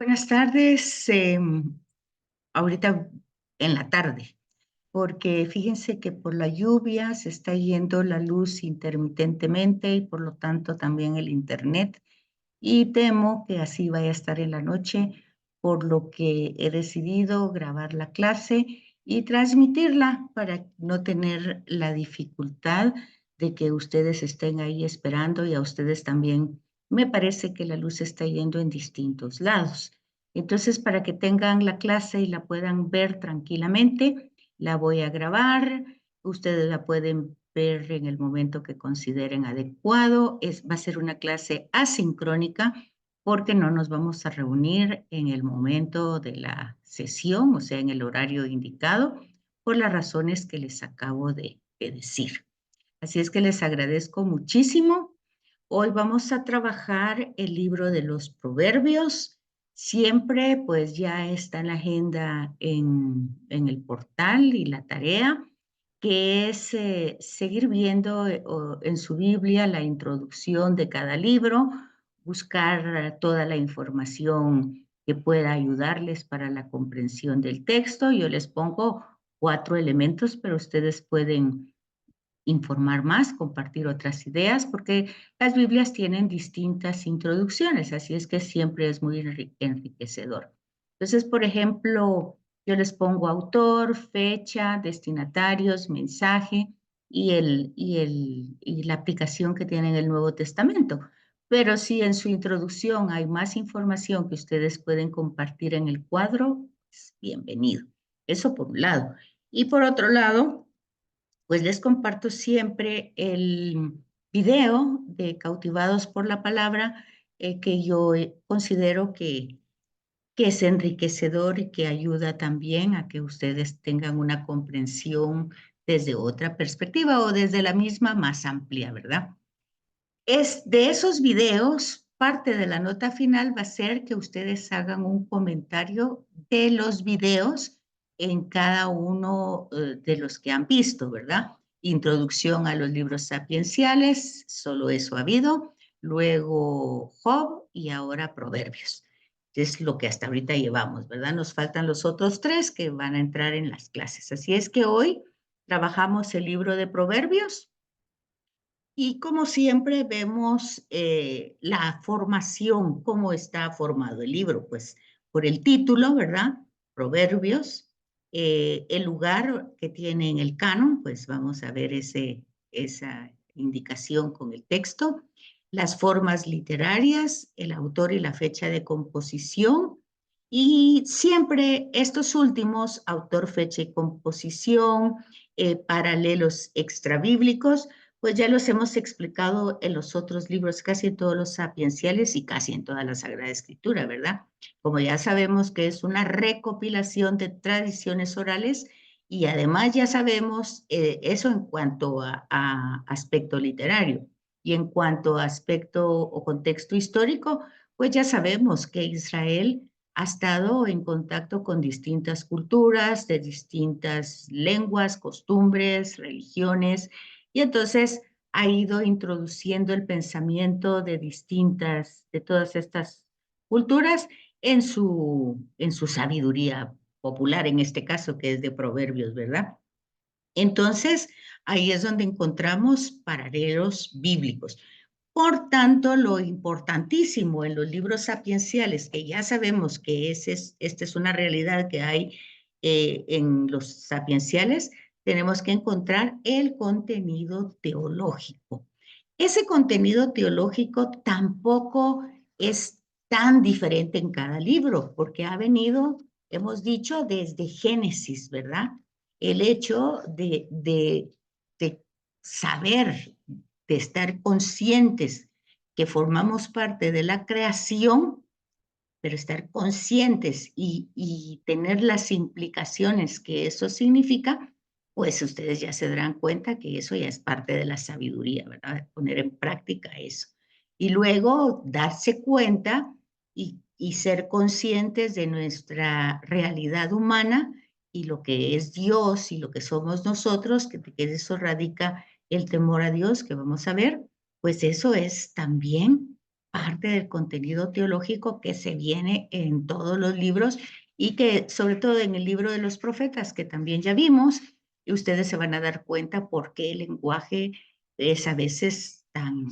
Buenas tardes, ahorita en la tarde, porque fíjense que por la lluvia se está yendo la luz intermitentemente y por lo tanto también el internet, y temo que así vaya a estar en la noche, por lo que he decidido grabar la clase y transmitirla para no tener la dificultad de que ustedes estén ahí esperando y a ustedes también me parece que la luz está yendo en distintos lados. Entonces, para que tengan la clase y la puedan ver tranquilamente, la voy a grabar. Ustedes la pueden ver en el momento que consideren adecuado. Va a ser una clase asincrónica porque no nos vamos a reunir en el momento de la sesión, o sea, en el horario indicado, por las razones que les acabo de decir. Así es que les agradezco muchísimo. Hoy vamos a trabajar el libro de los Proverbios. Siempre, pues ya está en la agenda en el portal y la tarea, que es seguir viendo en su Biblia la introducción de cada libro, buscar toda la información que pueda ayudarles para la comprensión del texto. Yo les pongo 4 elementos, pero ustedes pueden informar más, compartir otras ideas, porque las Biblias tienen distintas introducciones, así es que siempre es muy enriquecedor. Entonces, por ejemplo, yo les pongo autor, fecha, destinatarios, mensaje y la aplicación que tiene en el Nuevo Testamento. Pero si en su introducción hay más información que ustedes pueden compartir en el cuadro, pues bienvenido. Eso por un lado. Y por otro lado, pues les comparto siempre el video de Cautivados por la Palabra, que yo considero que es enriquecedor y que ayuda también a que ustedes tengan una comprensión desde otra perspectiva o desde la misma más amplia, ¿verdad? Es de esos videos, parte de la nota final va a ser que ustedes hagan un comentario de los videos en cada uno de los que han visto, ¿verdad? Introducción a los libros sapienciales, solo eso ha habido, luego Job y ahora Proverbios. Es lo que hasta ahorita llevamos, ¿verdad? Nos faltan los otros 3 que van a entrar en las clases. Así es que hoy trabajamos el libro de Proverbios y como siempre vemos la formación, cómo está formado el libro, pues por el título, ¿verdad? Proverbios, el lugar que tiene en el canon, pues vamos a ver esa indicación con el texto, las formas literarias, el autor y la fecha de composición, y siempre estos últimos, autor, fecha y composición, paralelos extrabíblicos, pues ya los hemos explicado en los otros libros, casi en todos los sapienciales y casi en toda la Sagrada Escritura, ¿verdad? Como ya sabemos que es una recopilación de tradiciones orales y además ya sabemos eso en cuanto a aspecto literario. Y en cuanto a aspecto o contexto histórico, pues ya sabemos que Israel ha estado en contacto con distintas culturas, de distintas lenguas, costumbres, religiones, y entonces ha ido introduciendo el pensamiento de todas estas culturas en su sabiduría popular, en este caso, que es de Proverbios, ¿verdad? Entonces, ahí es donde encontramos paralelos bíblicos. Por tanto, lo importantísimo en los libros sapienciales, que ya sabemos que esta es una realidad que hay en los sapienciales, tenemos que encontrar el contenido teológico. Ese contenido teológico tampoco es tan diferente en cada libro, porque ha venido, hemos dicho, desde Génesis, ¿verdad? El hecho de saber, de estar conscientes que formamos parte de la creación, pero estar conscientes y tener las implicaciones que eso significa, pues ustedes ya se darán cuenta que eso ya es parte de la sabiduría, ¿verdad? Poner en práctica eso. Y luego darse cuenta y ser conscientes de nuestra realidad humana y lo que es Dios y lo que somos nosotros, que de eso radica el temor a Dios que vamos a ver, pues eso es también parte del contenido teológico que se viene en todos los libros y que sobre todo en el libro de los profetas, que también ya vimos, y ustedes se van a dar cuenta por qué el lenguaje es a veces tan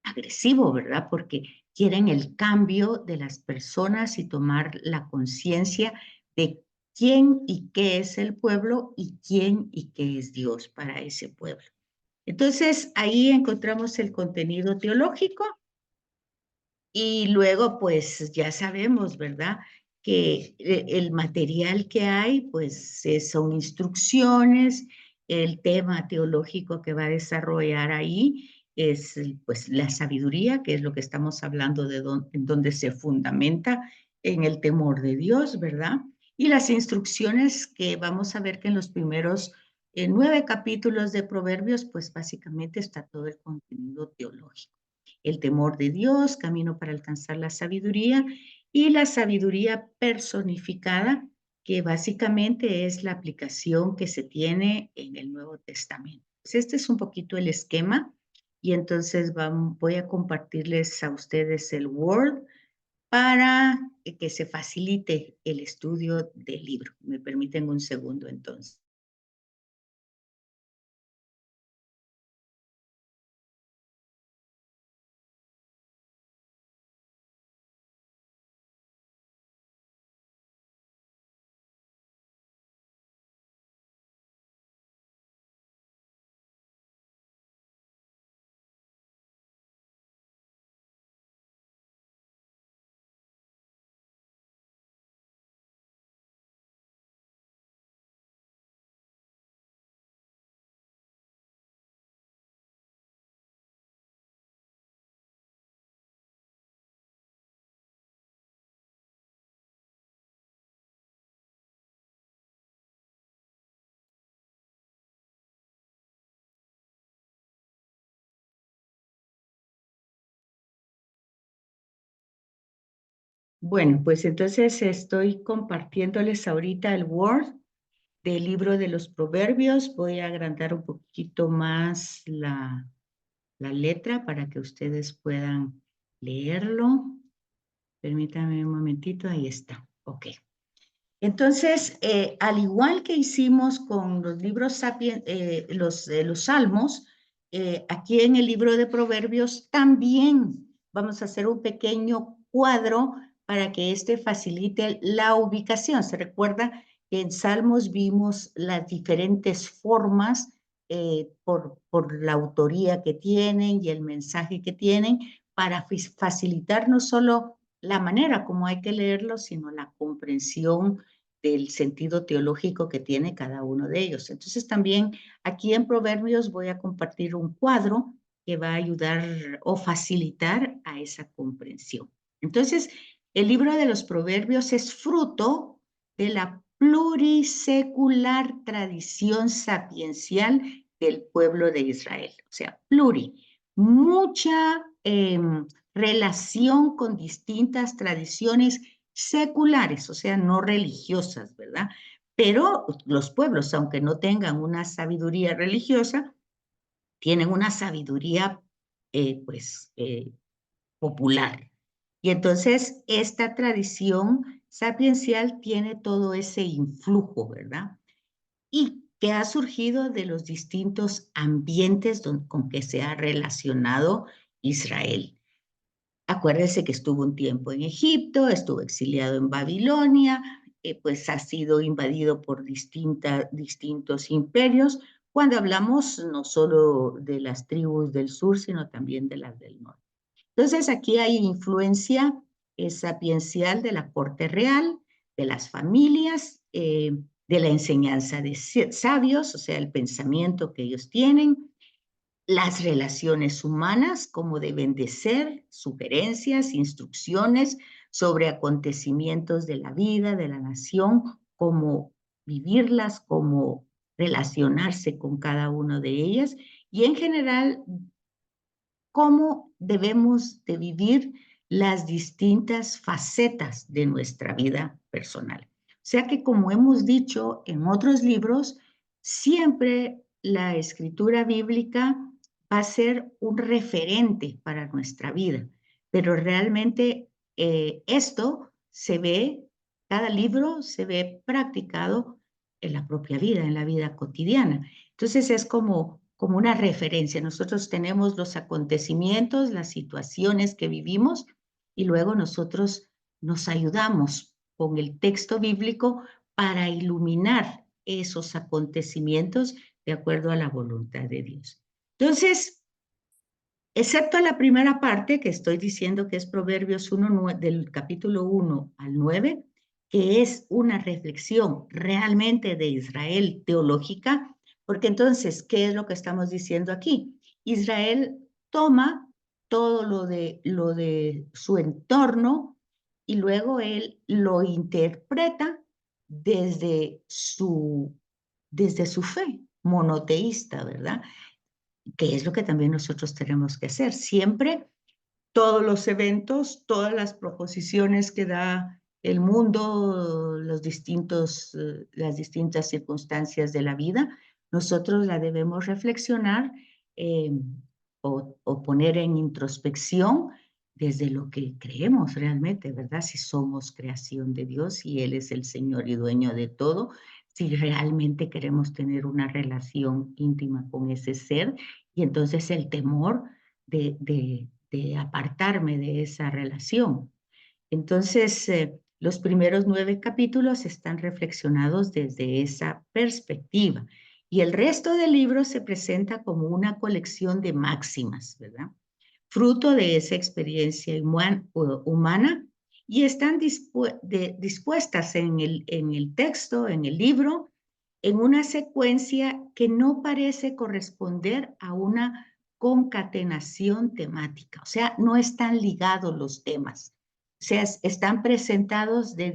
agresivo, ¿verdad? Porque quieren el cambio de las personas y tomar la conciencia de quién y qué es el pueblo y quién y qué es Dios para ese pueblo. Entonces, ahí encontramos el contenido teológico y luego, pues ya sabemos, ¿verdad? Que el material que hay, pues son instrucciones, el tema teológico que va a desarrollar ahí es pues la sabiduría, que es lo que estamos hablando de en donde se fundamenta en el temor de Dios, ¿verdad? Y las instrucciones que vamos a ver que en los primeros 9 capítulos de Proverbios, pues básicamente está todo el contenido teológico. El temor de Dios, camino para alcanzar la sabiduría, y la sabiduría personificada, que básicamente es la aplicación que se tiene en el Nuevo Testamento. Pues este es un poquito el esquema y entonces voy a compartirles a ustedes el Word para que se facilite el estudio del libro. Me permiten un segundo entonces. Bueno, pues entonces estoy compartiéndoles ahorita el Word del libro de los Proverbios. Voy a agrandar un poquito más la letra para que ustedes puedan leerlo. Permítanme un momentito, ahí está. Ok. Entonces, al igual que hicimos con los libros los Salmos, aquí en el libro de Proverbios también vamos a hacer un pequeño cuadro para que este facilite la ubicación. Se recuerda que en Salmos vimos las diferentes formas por la autoría que tienen y el mensaje que tienen para facilitar no solo la manera como hay que leerlo, sino la comprensión del sentido teológico que tiene cada uno de ellos. Entonces también aquí en Proverbios voy a compartir un cuadro que va a ayudar o facilitar a esa comprensión. Entonces, el libro de los Proverbios es fruto de la plurisecular tradición sapiencial del pueblo de Israel. O sea, mucha relación con distintas tradiciones seculares, o sea, no religiosas, ¿verdad? Pero los pueblos, aunque no tengan una sabiduría religiosa, tienen una sabiduría, popular. Y entonces esta tradición sapiencial tiene todo ese influjo, ¿verdad? Y que ha surgido de los distintos ambientes con que se ha relacionado Israel. Acuérdense que estuvo un tiempo en Egipto, estuvo exiliado en Babilonia, pues ha sido invadido por distintos imperios, cuando hablamos no solo de las tribus del sur, sino también de las del norte. Entonces aquí hay influencia sapiencial de la corte real, de las familias, de la enseñanza de sabios, o sea, el pensamiento que ellos tienen, las relaciones humanas, cómo deben de ser, sugerencias, instrucciones sobre acontecimientos de la vida, de la nación, cómo vivirlas, cómo relacionarse con cada una de ellas y en general cómo debemos de vivir las distintas facetas de nuestra vida personal. O sea que, como hemos dicho en otros libros, siempre la escritura bíblica va a ser un referente para nuestra vida. pero realmente esto se ve, cada libro se ve practicado en la propia vida, en la vida cotidiana. Entonces es como una referencia. Nosotros tenemos los acontecimientos, las situaciones que vivimos y luego nosotros nos ayudamos con el texto bíblico para iluminar esos acontecimientos de acuerdo a la voluntad de Dios. Entonces, excepto la primera parte que estoy diciendo que es Proverbios 1, del capítulo 1 al 9, que es una reflexión realmente de Israel teológica, porque entonces, ¿qué es lo que estamos diciendo aquí? Israel toma todo lo de su entorno y luego él lo interpreta desde desde su fe monoteísta, ¿verdad? Que es lo que también nosotros tenemos que hacer. Siempre todos los eventos, todas las proposiciones que da el mundo, las distintas circunstancias de la vida, nosotros la debemos reflexionar eh, o poner en introspección desde lo que creemos realmente, ¿verdad? Si somos creación de Dios y Él es el Señor y dueño de todo, si realmente queremos tener una relación íntima con ese ser, y entonces el temor de apartarme de esa relación. Entonces, los primeros 9 capítulos están reflexionados desde esa perspectiva y el resto del libro se presenta como una colección de máximas, ¿verdad? Fruto de esa experiencia humana y están dispuestas en el texto, en el libro, en una secuencia que no parece corresponder a una concatenación temática, o sea, no están ligados los temas, o sea, están presentados de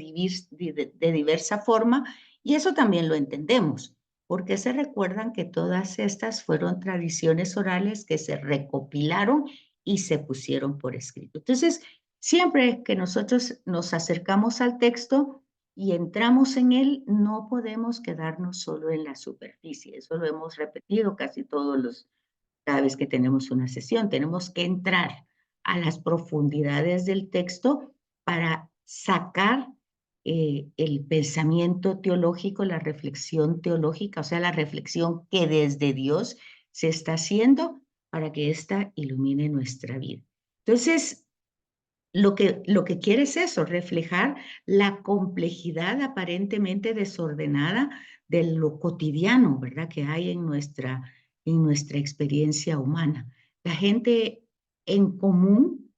diversa forma y eso también lo entendemos, porque se recuerdan que todas estas fueron tradiciones orales que se recopilaron y se pusieron por escrito. Entonces, siempre que nosotros nos acercamos al texto y entramos en él, no podemos quedarnos solo en la superficie. Eso lo hemos repetido casi cada vez que tenemos una sesión. Tenemos que entrar a las profundidades del texto para sacar el pensamiento teológico, la reflexión teológica, o sea, la reflexión que desde Dios se está haciendo para que ésta ilumine nuestra vida. Entonces, lo que quiere es eso, reflejar la complejidad aparentemente desordenada de lo cotidiano, ¿verdad? Que hay en nuestra experiencia humana. La gente en común,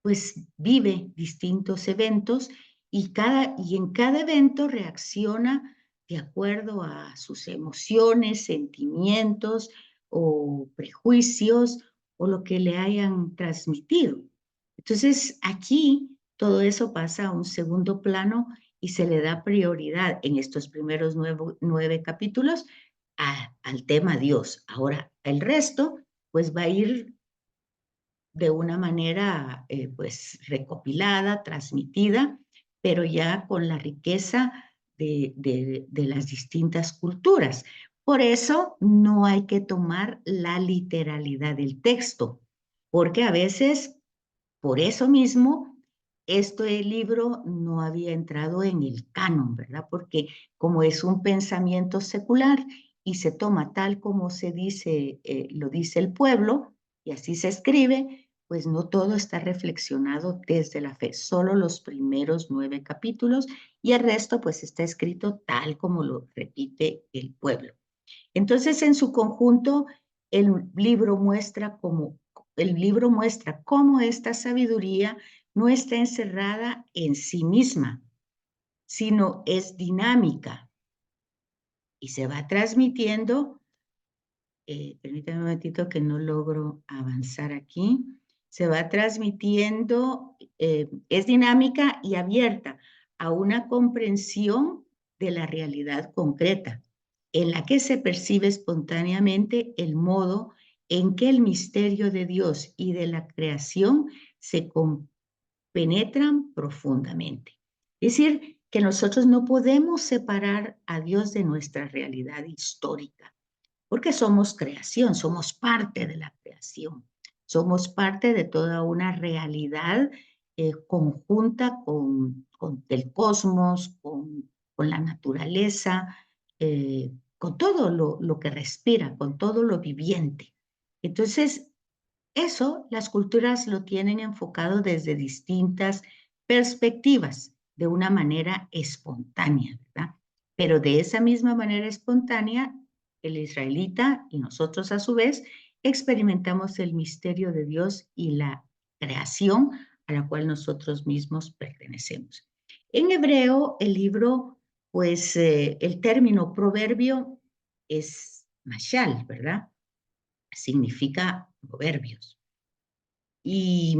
pues, vive distintos eventos y en cada evento reacciona de acuerdo a sus emociones, sentimientos o prejuicios o lo que le hayan transmitido. Entonces, aquí todo eso pasa a un segundo plano y se le da prioridad en estos primeros 9 capítulos al tema Dios. Ahora, el resto, pues va a ir de una manera, pues, recopilada, transmitida, pero ya con la riqueza de las distintas culturas. Por eso no hay que tomar la literalidad del texto, porque a veces por eso mismo, este libro no había entrado en el canon, ¿verdad? Porque como es un pensamiento secular y se toma tal como se dice, lo dice el pueblo, y así se escribe, pues no todo está reflexionado desde la fe, solo los primeros 9 capítulos y el resto pues está escrito tal como lo repite el pueblo. Entonces, en su conjunto, el libro muestra cómo esta sabiduría no está encerrada en sí misma, sino es dinámica y se va transmitiendo. Permítame un momentito que no logro avanzar aquí. Se va transmitiendo, es dinámica y abierta a una comprensión de la realidad concreta, en la que se percibe espontáneamente el modo en que el misterio de Dios y de la creación se penetran profundamente. Es decir, que nosotros no podemos separar a Dios de nuestra realidad histórica porque somos creación, somos parte de la creación. Somos parte de toda una realidad conjunta con el cosmos, con la naturaleza, con todo lo que respira, con todo lo viviente. Entonces, eso las culturas lo tienen enfocado desde distintas perspectivas, de una manera espontánea, ¿verdad? Pero de esa misma manera espontánea, el israelita y nosotros a su vez experimentamos el misterio de Dios y la creación a la cual nosotros mismos pertenecemos. En hebreo, el libro, pues el término proverbio es mashal, ¿verdad? Significa proverbios. Y,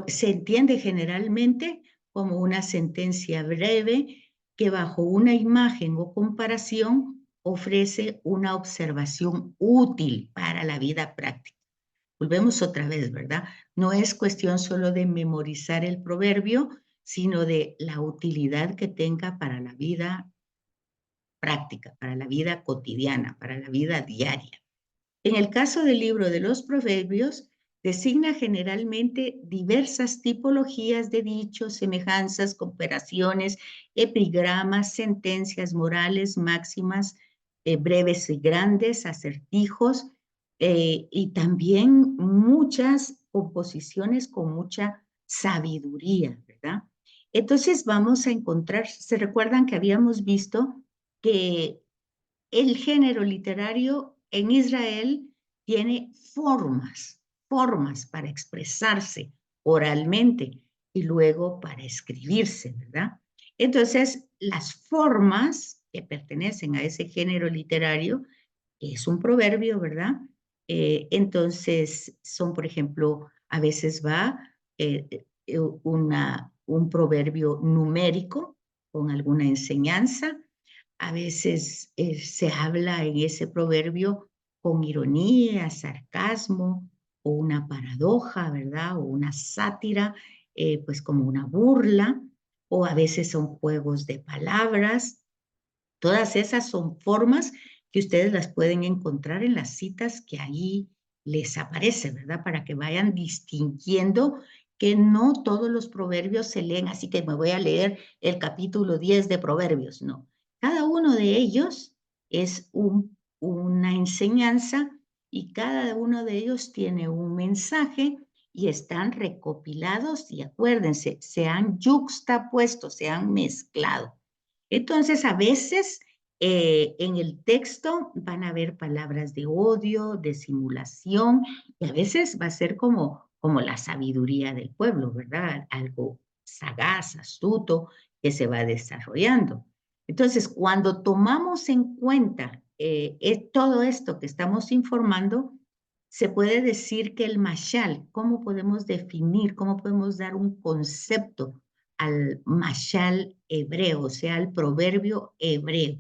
se entiende generalmente como una sentencia breve que bajo una imagen o comparación ofrece una observación útil para la vida práctica. Volvemos otra vez, ¿verdad? No es cuestión solo de memorizar el proverbio, sino de la utilidad que tenga para la vida práctica, para la vida cotidiana, para la vida diaria. En el caso del libro de los Proverbios, designa generalmente diversas tipologías de dichos, semejanzas, comparaciones, epigramas, sentencias morales, máximas, breves y grandes, acertijos, y también muchas composiciones con mucha sabiduría, ¿verdad? Entonces vamos a encontrar, se recuerdan que habíamos visto que el género literario en Israel tiene formas para expresarse oralmente y luego para escribirse, ¿verdad? Entonces, las formas que pertenecen a ese género literario, que es un proverbio, ¿verdad? Entonces, son, por ejemplo, a veces va un proverbio numérico con alguna enseñanza, a veces se habla en ese proverbio con ironía, sarcasmo o una paradoja, ¿verdad? O una sátira, pues como una burla, o a veces son juegos de palabras. Todas esas son formas que ustedes las pueden encontrar en las citas que ahí les aparece, ¿verdad? Para que vayan distinguiendo que no todos los proverbios se leen, así que me voy a leer el capítulo 10 de Proverbios, no. Cada uno de ellos es una enseñanza y cada uno de ellos tiene un mensaje y están recopilados y acuérdense, se han yuxtapuesto, se han mezclado. Entonces, a veces en el texto van a haber palabras de odio, de simulación, y a veces va a ser como la sabiduría del pueblo, ¿verdad? Algo sagaz, astuto, que se va desarrollando. Entonces, cuando tomamos en cuenta todo esto que estamos informando, se puede decir que el mashal, ¿cómo podemos definir, cómo podemos dar un concepto al mashal hebreo, o sea, al proverbio hebreo?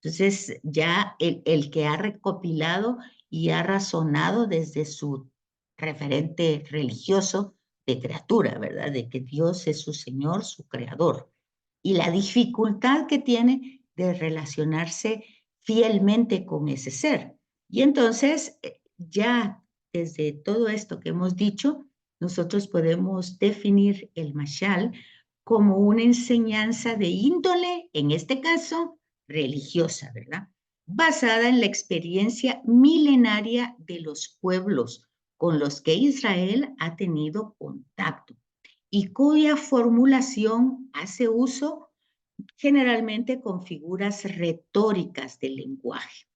Entonces, ya el que ha recopilado y ha razonado desde su referente religioso de criatura, ¿verdad? De que Dios es su Señor, su creador. Y la dificultad que tiene de relacionarse fielmente con ese ser. Y entonces, ya desde todo esto que hemos dicho, nosotros podemos definir el mashal como una enseñanza de índole, en este caso, religiosa, ¿verdad? Basada en la experiencia milenaria de los pueblos con los que Israel ha tenido contacto y cuya formulación hace uso generalmente con figuras retóricas del lenguaje.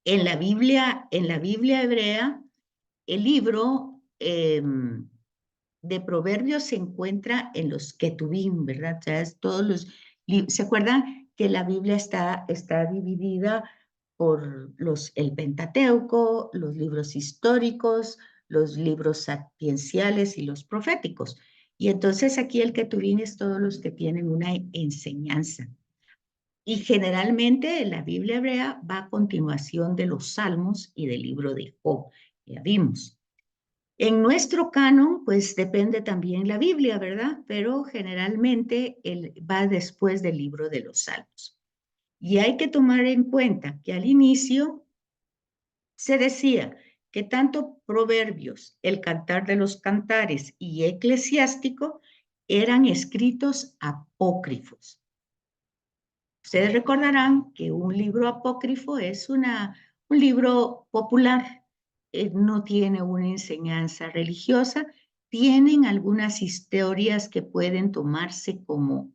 En la Biblia hebrea, el libro de Proverbios se encuentra en los Ketubim, ¿verdad? O sea, es todos los ¿se acuerdan que la Biblia está dividida por el Pentateuco, los libros históricos, los libros sapienciales y los proféticos? Y entonces aquí el Ketubim es todos los que tienen una enseñanza. Y generalmente la Biblia hebrea va a continuación de los Salmos y del libro de Job, ya vimos. En nuestro canon, pues depende también la Biblia, ¿verdad? Pero generalmente va después del libro de los Salmos. Y hay que tomar en cuenta que al inicio se decía que tanto Proverbios, el Cantar de los Cantares y Eclesiástico eran escritos apócrifos. Ustedes recordarán que un libro apócrifo es un libro popular, no tiene una enseñanza religiosa, tienen algunas historias que pueden tomarse como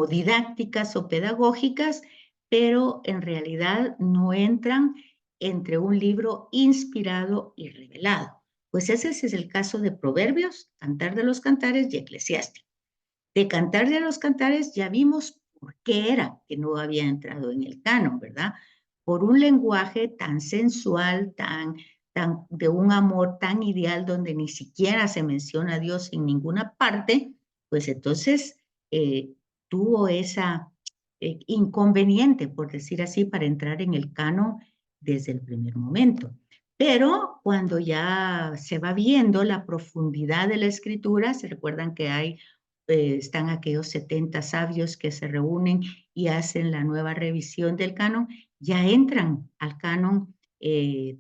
didácticas o pedagógicas, pero en realidad no entran entre un libro inspirado y revelado. Pues ese es el caso de Proverbios, Cantar de los Cantares y Eclesiástico. De Cantar de los Cantares ya vimos por qué era que no había entrado en el canon, ¿verdad? Por un lenguaje tan sensual, de un amor tan ideal donde ni siquiera se menciona a Dios en ninguna parte, pues entonces eh, tuvo esa inconveniente, por decir así, para entrar en el canon desde el primer momento. Pero cuando ya se va viendo la profundidad de la escritura, se recuerdan que están aquellos 70 sabios que se reúnen y hacen la nueva revisión del canon, ya entran al canon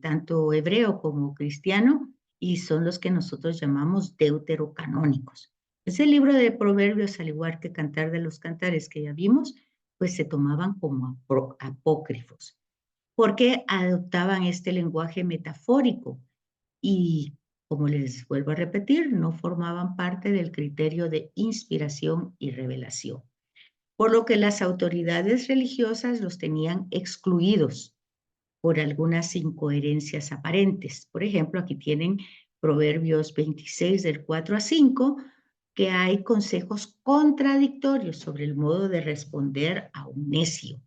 tanto hebreo como cristiano y son los que nosotros llamamos deuterocanónicos. Ese libro de Proverbios, al igual que Cantar de los Cantares que ya vimos, pues se tomaban como apócrifos, porque adoptaban este lenguaje metafórico y, como les vuelvo a repetir, no formaban parte del criterio de inspiración y revelación, por lo que las autoridades religiosas los tenían excluidos por algunas incoherencias aparentes. Por ejemplo, aquí tienen Proverbios 26 del 4 a 5, que hay consejos contradictorios sobre el modo de responder a un necio.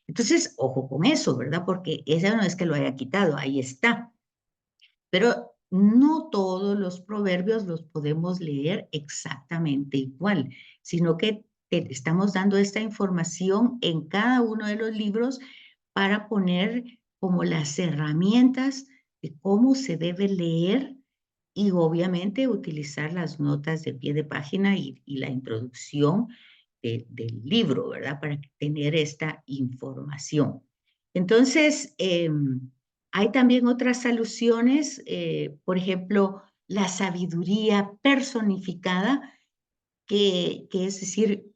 Entonces, ojo con eso, ¿verdad? Porque esa no es que lo haya quitado, ahí está. Pero no todos los proverbios los podemos leer exactamente igual, sino que estamos dando esta información en cada uno de los libros para poner como las herramientas de cómo se debe leer y obviamente utilizar las notas de pie de página y la introducción del libro, ¿verdad? Para tener esta información. Entonces, hay también otras alusiones, por ejemplo, la sabiduría personificada, que es decir,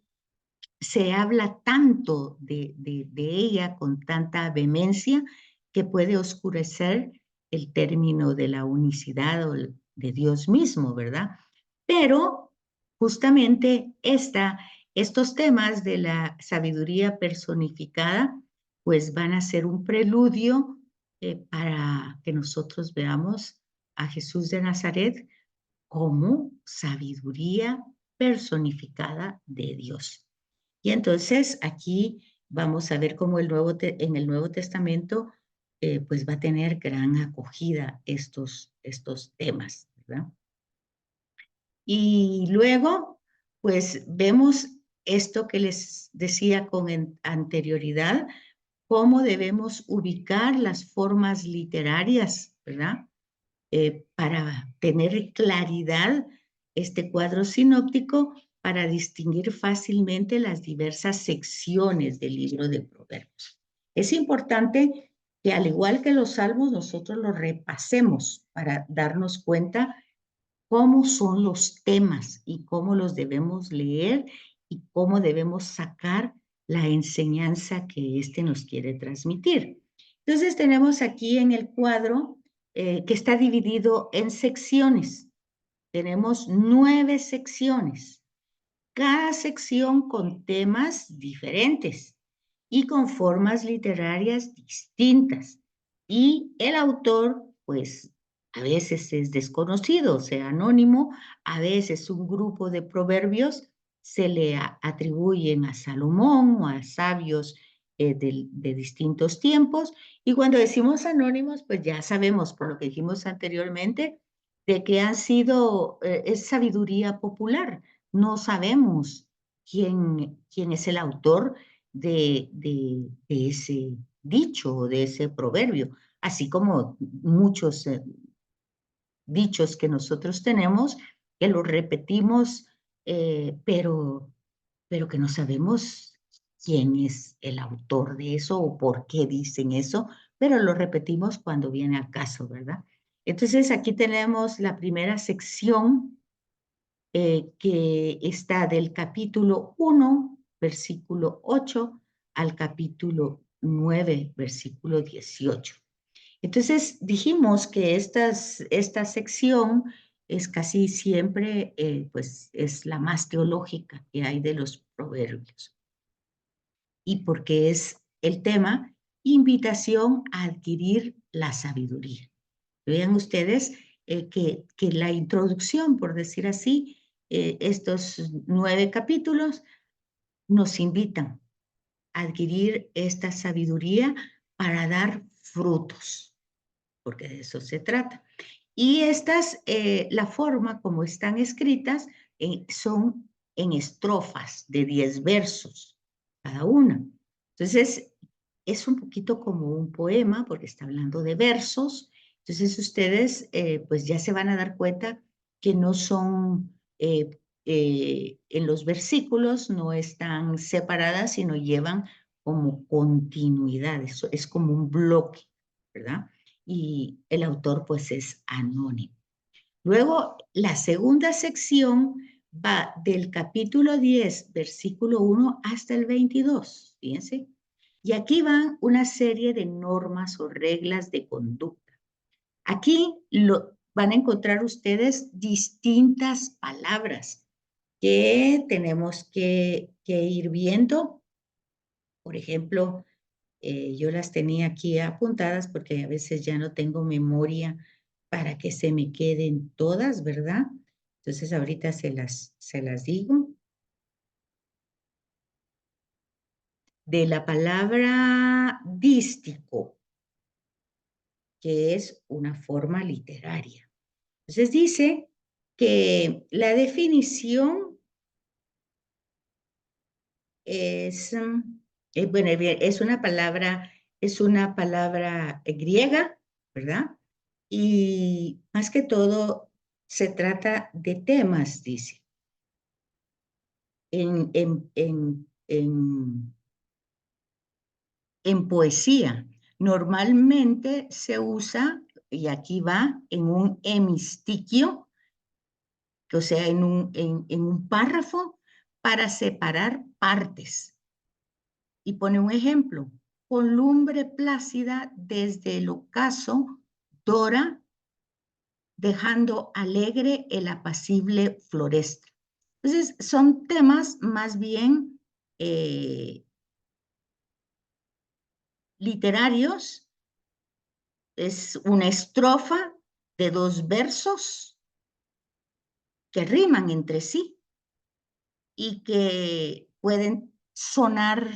se habla tanto de ella con tanta vehemencia que puede oscurecer el término de la unicidad o de Dios mismo, ¿verdad? Pero justamente estos temas de la sabiduría personificada, pues van a ser un preludio para que nosotros veamos a Jesús de Nazaret como sabiduría personificada de Dios. Y entonces aquí vamos a ver cómo en el Nuevo Testamento pues va a tener gran acogida estos temas, ¿verdad? Y luego, pues vemos esto que les decía con anterioridad, cómo debemos ubicar las formas literarias, ¿verdad? Para tener claridad este cuadro sinóptico para distinguir fácilmente las diversas secciones del libro de Proverbios. Es importante que al igual que los salmos, nosotros los repasemos para darnos cuenta cómo son los temas y cómo los debemos leer y cómo debemos sacar la enseñanza que éste nos quiere transmitir. Entonces tenemos aquí en el cuadro que está dividido en secciones. Tenemos 9 secciones, cada sección con temas diferentes y con formas literarias distintas. Y el autor, pues, a veces es desconocido, o sea, anónimo, a veces un grupo de proverbios se le atribuyen a Salomón o a sabios de distintos tiempos. Y cuando decimos anónimos, pues ya sabemos, por lo que dijimos anteriormente, de que han sido, es sabiduría popular. No sabemos quién es el autor de ese dicho o de ese proverbio, así como muchos dichos que nosotros tenemos que los repetimos, pero que no sabemos quién es el autor de eso o por qué dicen eso, pero lo repetimos cuando viene al caso, ¿verdad? Entonces, aquí tenemos la primera sección que está del capítulo 1, versículo 8, al capítulo 9, versículo 18. Entonces, dijimos que esta sección es casi siempre, pues, es la más teológica que hay de los proverbios. Y porque es el tema, invitación a adquirir la sabiduría. Vean ustedes que la introducción, por decir así, estos 9 capítulos nos invitan a adquirir esta sabiduría para dar frutos, porque de eso se trata. Y estas, la forma como están escritas, son en estrofas de 10 versos cada una. Entonces, es un poquito como un poema, porque está hablando de versos. Entonces, ustedes, pues ya se van a dar cuenta que no son, en los versículos, no están separadas, sino llevan como continuidad. Eso es como un bloque, ¿verdad? Y el autor pues es anónimo. Luego, la segunda sección va del capítulo 10, versículo 1 hasta el 22, fíjense. Y aquí van una serie de normas o reglas de conducta. Aquí van a encontrar ustedes distintas palabras que tenemos que ir viendo. Por ejemplo, yo las tenía aquí apuntadas porque a veces ya no tengo memoria para que se me queden todas, ¿verdad? Entonces ahorita se las digo. De la palabra dístico, que es una forma literaria. Entonces dice que la definición es, bueno, es una palabra griega, ¿verdad? Y más que todo se trata de temas, dice. En poesía, normalmente se usa, y aquí va, en un hemistiquio, o sea, en un párrafo, para separar partes. Y pone un ejemplo: con lumbre plácida desde el ocaso, dora, dejando alegre el apacible floresta. Entonces, son temas más bien literarios. Es una estrofa de 2 versos que riman entre sí y que pueden sonar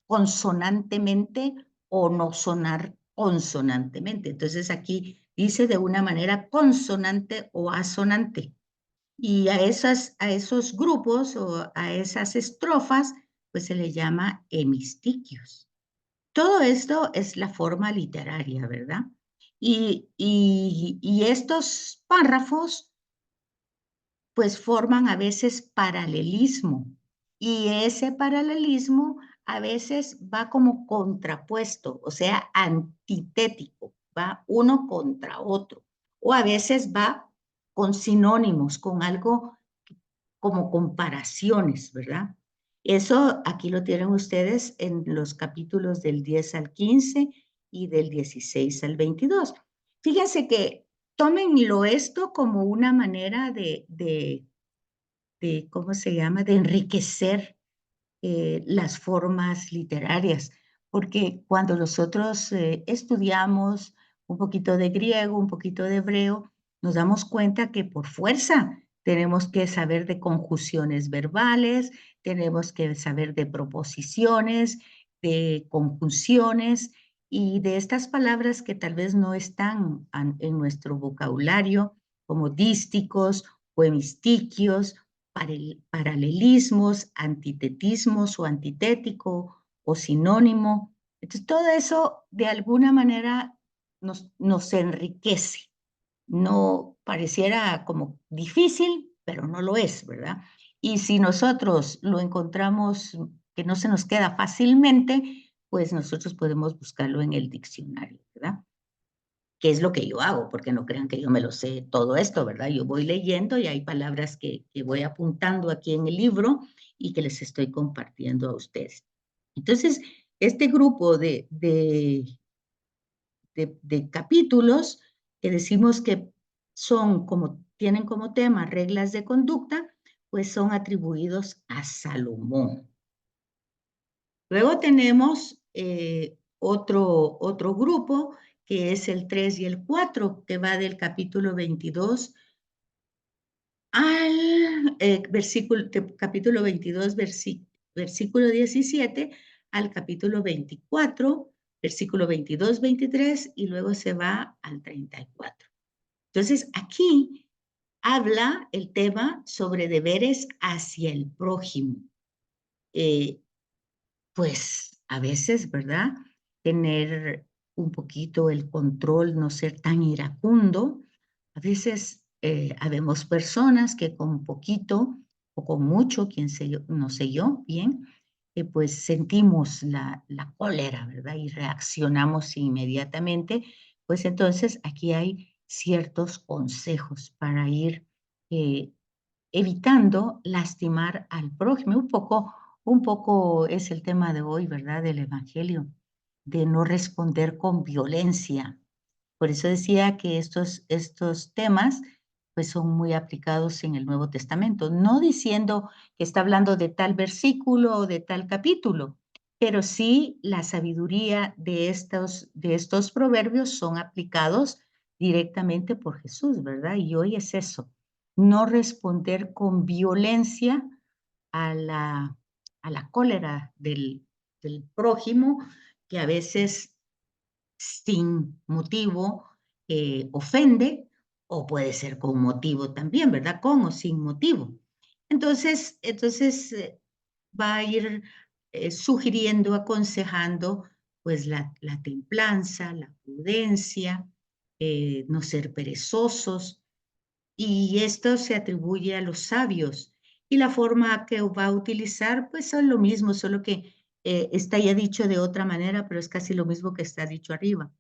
consonantemente o no sonar consonantemente. Entonces aquí dice de una manera consonante o asonante. Y a esos grupos o a esas estrofas, pues se le llama hemistiquios. Todo esto es la forma literaria, ¿verdad? Y estos párrafos pues forman a veces paralelismo, y ese paralelismo a veces va como contrapuesto, o sea, antitético, va uno contra otro, o a veces va con sinónimos, con algo como comparaciones, ¿verdad? Eso aquí lo tienen ustedes en los capítulos del 10 al 15 y del 16 al 22. Fíjense que tómenlo esto como una manera ¿cómo se llama?, de enriquecer las formas literarias, porque cuando nosotros estudiamos un poquito de griego, un poquito de hebreo, nos damos cuenta que por fuerza tenemos que saber de conjunciones verbales, tenemos que saber de proposiciones, de conjunciones y de estas palabras que tal vez no están en nuestro vocabulario, como dísticos o hemistiquios, paralelismos, antitetismos o antitético o sinónimo. Entonces, todo eso de alguna manera nos enriquece. No pareciera como difícil, pero no lo es, ¿verdad? Y si nosotros lo encontramos que no se nos queda fácilmente, pues nosotros podemos buscarlo en el diccionario, ¿verdad? que es lo que yo hago, porque no crean que yo me lo sé todo esto, ¿verdad? Yo voy leyendo y hay palabras que voy apuntando aquí en el libro y que les estoy compartiendo a ustedes. Entonces, este grupo de capítulos que decimos que son como, tienen como tema reglas de conducta, pues son atribuidos a Salomón. Luego tenemos otro grupo que es el 3 y el 4, que va del capítulo 22 al capítulo 22, versículo 17, al capítulo 24, versículo 22, 23, y luego se va al 34. Entonces, aquí habla el tema sobre deberes hacia el prójimo. Pues a veces, ¿verdad? Tener un poquito el control, no ser tan iracundo. A veces habemos personas que con poquito o con mucho, quién sé yo, no sé yo, bien, pues sentimos la cólera, ¿verdad? Y reaccionamos inmediatamente. Pues entonces aquí hay ciertos consejos para ir eh, evitando lastimar al prójimo. Un poco es el tema de hoy, ¿verdad? Del Evangelio, de no responder con violencia. Por eso decía que estos temas pues son muy aplicados en el Nuevo Testamento, no diciendo que está hablando de tal versículo o de tal capítulo, pero sí la sabiduría de estos proverbios son aplicados directamente por Jesús, ¿verdad? Y hoy es eso, no responder con violencia a la cólera del prójimo, que a veces sin motivo ofende, o puede ser con motivo también, ¿verdad? Con o sin motivo. Entonces va a ir sugiriendo, aconsejando, pues la templanza, la prudencia, no ser perezosos, y esto se atribuye a los sabios. Y la forma que va a utilizar, pues son lo mismo, solo que está ya dicho de otra manera, pero es casi lo mismo que está dicho arriba.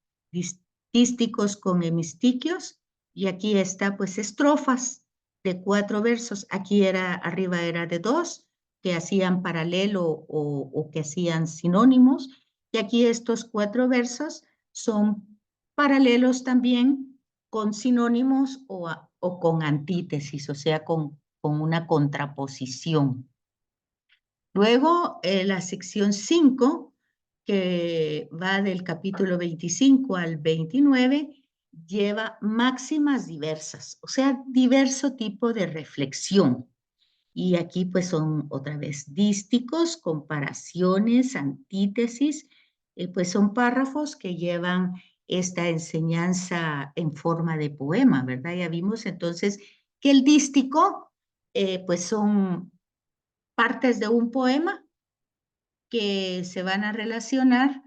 Dísticos con hemistiquios, y aquí está, pues, estrofas de 4 versos. Aquí arriba era de 2, que hacían paralelo o que hacían sinónimos, y aquí estos 4 versos son paralelos también con sinónimos o con antítesis, o sea, con una contraposición. Luego, la sección 5, que va del capítulo 25 al 29, lleva máximas diversas, o sea, diverso tipo de reflexión. Y aquí pues son otra vez dísticos, comparaciones, antítesis, pues son párrafos que llevan esta enseñanza en forma de poema, ¿verdad? Ya vimos entonces que el dístico pues son partes de un poema que se van a relacionar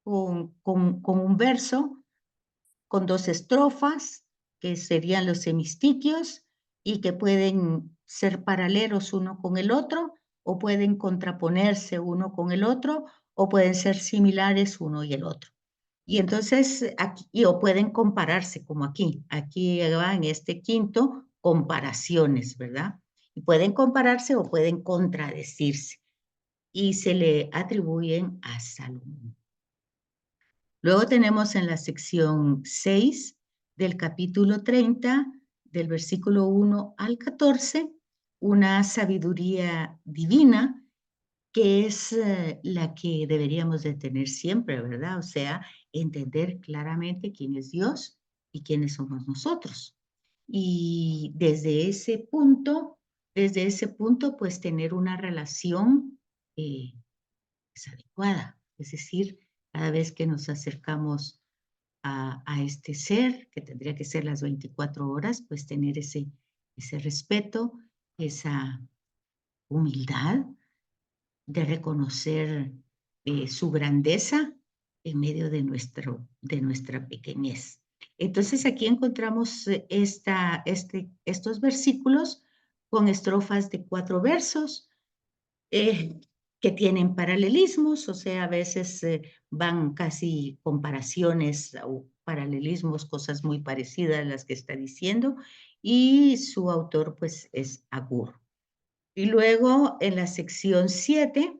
con un verso, con 2 estrofas, que serían los hemistiquios, y que pueden ser paralelos uno con el otro, o pueden contraponerse uno con el otro, o pueden ser similares uno y el otro. Y entonces, aquí, o pueden compararse, como aquí va en este quinto, comparaciones, ¿verdad? Y pueden compararse o pueden contradecirse, y se le atribuyen a Salomón. Luego tenemos en la sección 6 del capítulo 30, del versículo 1 al 14, una sabiduría divina que es la que deberíamos de tener siempre, ¿verdad? O sea, entender claramente quién es Dios y quiénes somos nosotros. Y desde ese punto, pues tener una relación es adecuada. Es decir, cada vez que nos acercamos a este ser, que tendría que ser las 24 horas, pues tener ese respeto, esa humildad de reconocer su grandeza en medio de nuestra pequeñez. Entonces aquí encontramos estos versículos con estrofas de 4 versos, eh, que tienen paralelismos, o sea, a veces van casi comparaciones paralelismos, cosas muy parecidas a las que está diciendo, y su autor pues es Agur. Y luego en la sección 7,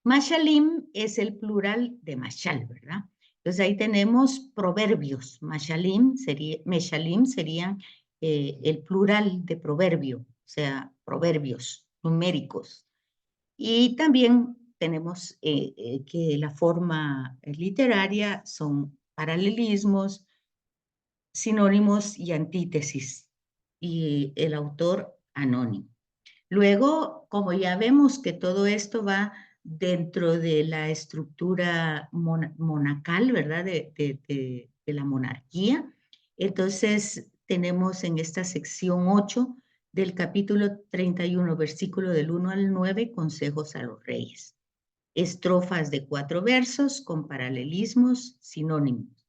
Mashalim es el plural de Mashal, ¿verdad? Entonces ahí tenemos proverbios. Meshalim serían el plural de proverbio, o sea, proverbios numéricos. Y también tenemos que la forma literaria son paralelismos, sinónimos y antítesis, y el autor anónimo. Luego, como ya vemos que todo esto va dentro de la estructura monacal, ¿verdad? De la monarquía. Entonces, tenemos en esta sección 8 del capítulo 31, versículo del 1 al 9, consejos a los reyes. Estrofas de 4 versos con paralelismos sinónimos.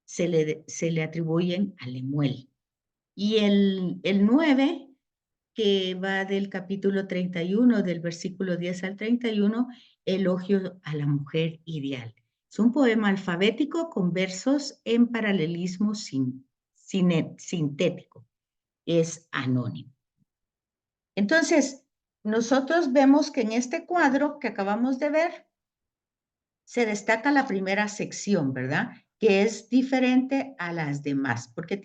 Se le atribuyen a Lemuel. Y el 9, que va del capítulo 31, del versículo 10 al 31, elogio a la mujer ideal. Es un poema alfabético con versos en paralelismo sintético. Es anónimo. Entonces, nosotros vemos que en este cuadro que acabamos de ver, se destaca la primera sección, ¿verdad? Que es diferente a las demás, porque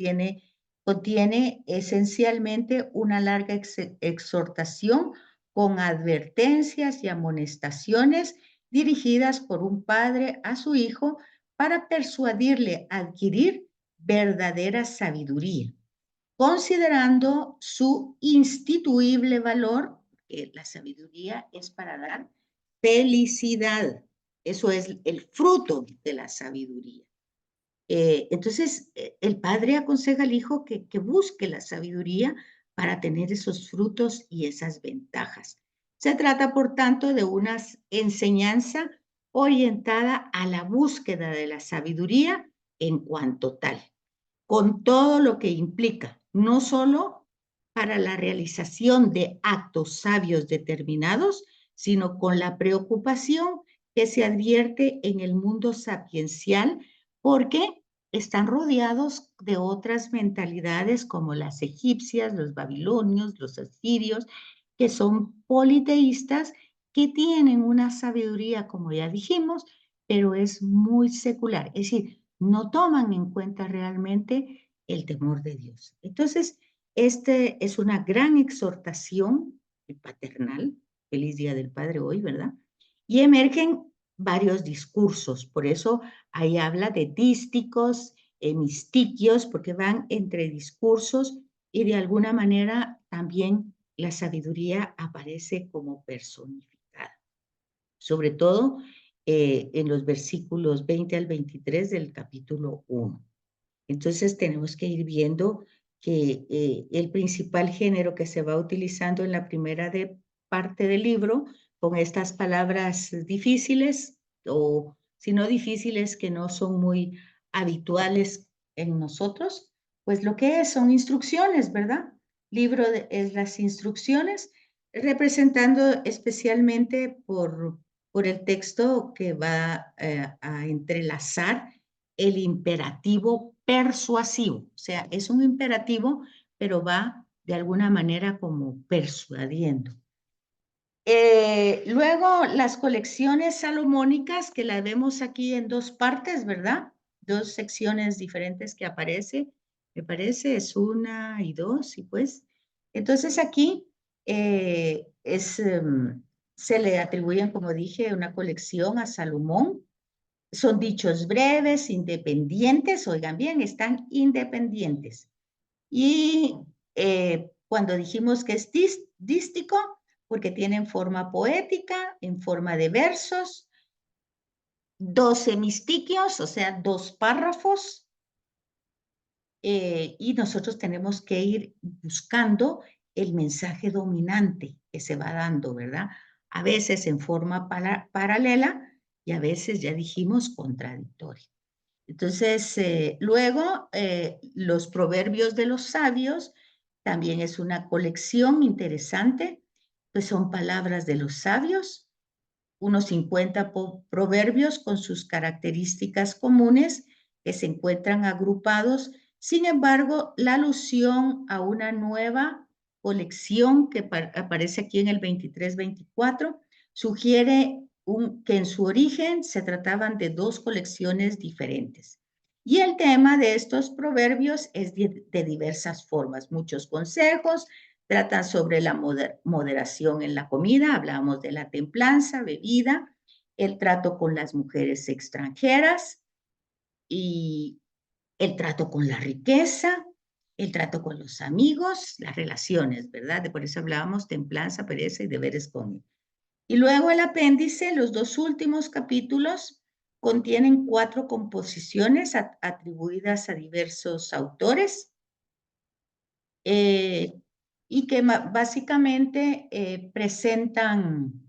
contiene esencialmente una larga exhortación con advertencias y amonestaciones dirigidas por un padre a su hijo para persuadirle a adquirir verdadera sabiduría, considerando su instituible valor, que la sabiduría es para dar felicidad. Eso es el fruto de la sabiduría. Entonces, el padre aconseja al hijo que busque la sabiduría para tener esos frutos y esas ventajas. Se trata, por tanto, de una enseñanza orientada a la búsqueda de la sabiduría en cuanto tal, con todo lo que implica, no solo para la realización de actos sabios determinados, sino con la preocupación que se advierte en el mundo sapiencial, porque están rodeados de otras mentalidades como las egipcias, los babilonios, los asirios, que son politeístas, que tienen una sabiduría, como ya dijimos, pero es muy secular. Es decir, no toman en cuenta realmente el temor de Dios. Entonces, este es una gran exhortación paternal. Feliz Día del Padre hoy, ¿verdad? Y emergen varios discursos. Por eso ahí habla de dísticos, mistiquios, porque van entre discursos y de alguna manera también la sabiduría aparece como personificada. Sobre todo en los versículos 20 al 23 del capítulo 1. Entonces tenemos que ir viendo que el principal género que se va utilizando en la primera parte del libro, con estas palabras difíciles, o si no difíciles, que no son muy habituales en nosotros, pues lo que son instrucciones, ¿verdad? Libro es las instrucciones, representando especialmente por el texto que va a entrelazar el imperativo persuasivo. O sea, es un imperativo, pero va de alguna manera como persuadiendo. Luego, las colecciones salomónicas, que las vemos aquí en dos partes, ¿verdad? Dos secciones diferentes que aparece, me parece, es 1 y 2, y pues. Entonces aquí se le atribuyen, como dije, una colección a Salomón. Son dichos breves, independientes, oigan bien, están independientes. Y cuando dijimos que es dístico, porque tienen forma poética, en forma de versos, 2 hemistiquios, o sea, 2 párrafos, y nosotros tenemos que ir buscando el mensaje dominante que se va dando, ¿verdad? A veces en forma paralela y a veces, ya dijimos, contradictoria. Entonces, luego, los proverbios de los sabios también es una colección interesante, pues son palabras de los sabios, unos 50 proverbios con sus características comunes que se encuentran agrupados. Sin embargo, la alusión a una nueva colección que aparece aquí en el 23-24 sugiere que en su origen se trataban de dos colecciones diferentes. Y el tema de estos proverbios es de diversas formas. Muchos consejos tratan sobre la moderación en la comida, hablamos de la templanza, bebida, el trato con las mujeres extranjeras y el trato con la riqueza, el trato con los amigos, las relaciones, ¿verdad? Por eso hablábamos templanza, pereza y deberes con. Y luego el apéndice, los dos últimos capítulos, contienen 4 composiciones atribuidas a diversos autores y que básicamente presentan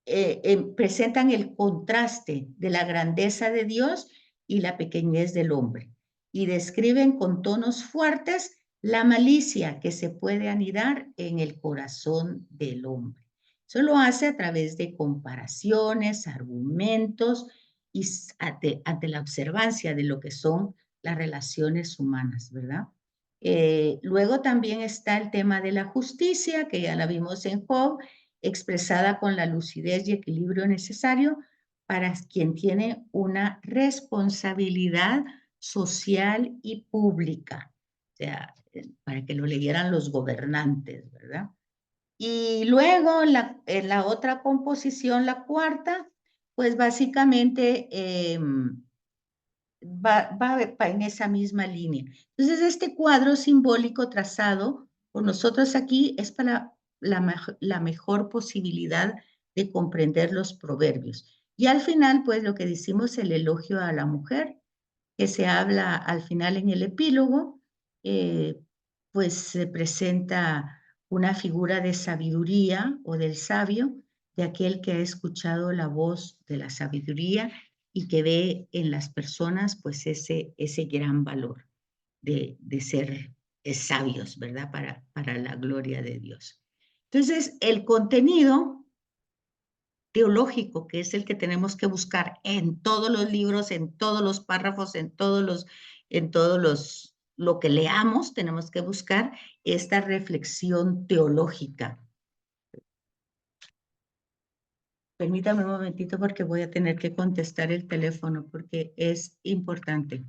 el contraste de la grandeza de Dios y la pequeñez del hombre, y describen con tonos fuertes la malicia que se puede anidar en el corazón del hombre. Eso lo hace a través de comparaciones, argumentos y ante la observancia de lo que son las relaciones humanas, ¿verdad? Luego también está el tema de la justicia, que ya la vimos en Job, expresada con la lucidez y equilibrio necesario para quien tiene una responsabilidad social y pública, o sea, para que lo leyeran los gobernantes, ¿verdad? Y luego en la otra composición, la cuarta, pues básicamente va en esa misma línea. Entonces, este cuadro simbólico trazado por nosotros aquí es para la mejor posibilidad de comprender los proverbios. Y al final, pues lo que decimos, el elogio a la mujer, que se habla al final en el epílogo, pues se presenta una figura de sabiduría o del sabio, de aquel que ha escuchado la voz de la sabiduría y que ve en las personas pues ese gran valor de ser sabios, ¿verdad? Para la gloria de Dios. Entonces, el contenido teológico, que es el que tenemos que buscar en todos los libros, en todos los párrafos, lo que leamos, tenemos que buscar esta reflexión teológica. Permítame un momentito porque voy a tener que contestar el teléfono porque es importante.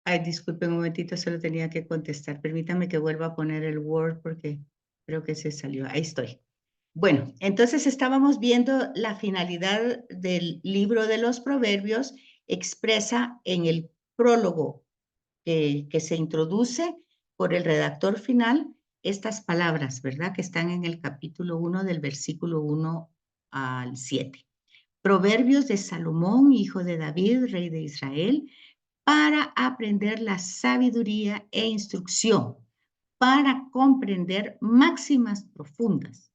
Ay, disculpen un momentito, solo tenía que contestar. Permítame que vuelva a poner el Word porque creo que se salió. Ahí estoy. Bueno, entonces estábamos viendo la finalidad del libro de los Proverbios expresa en el prólogo que se introduce por el redactor final estas palabras, ¿verdad? Que están en el capítulo 1 del versículo 1 al 7. Proverbios de Salomón, hijo de David, rey de Israel, para aprender la sabiduría e instrucción, para comprender máximas profundas,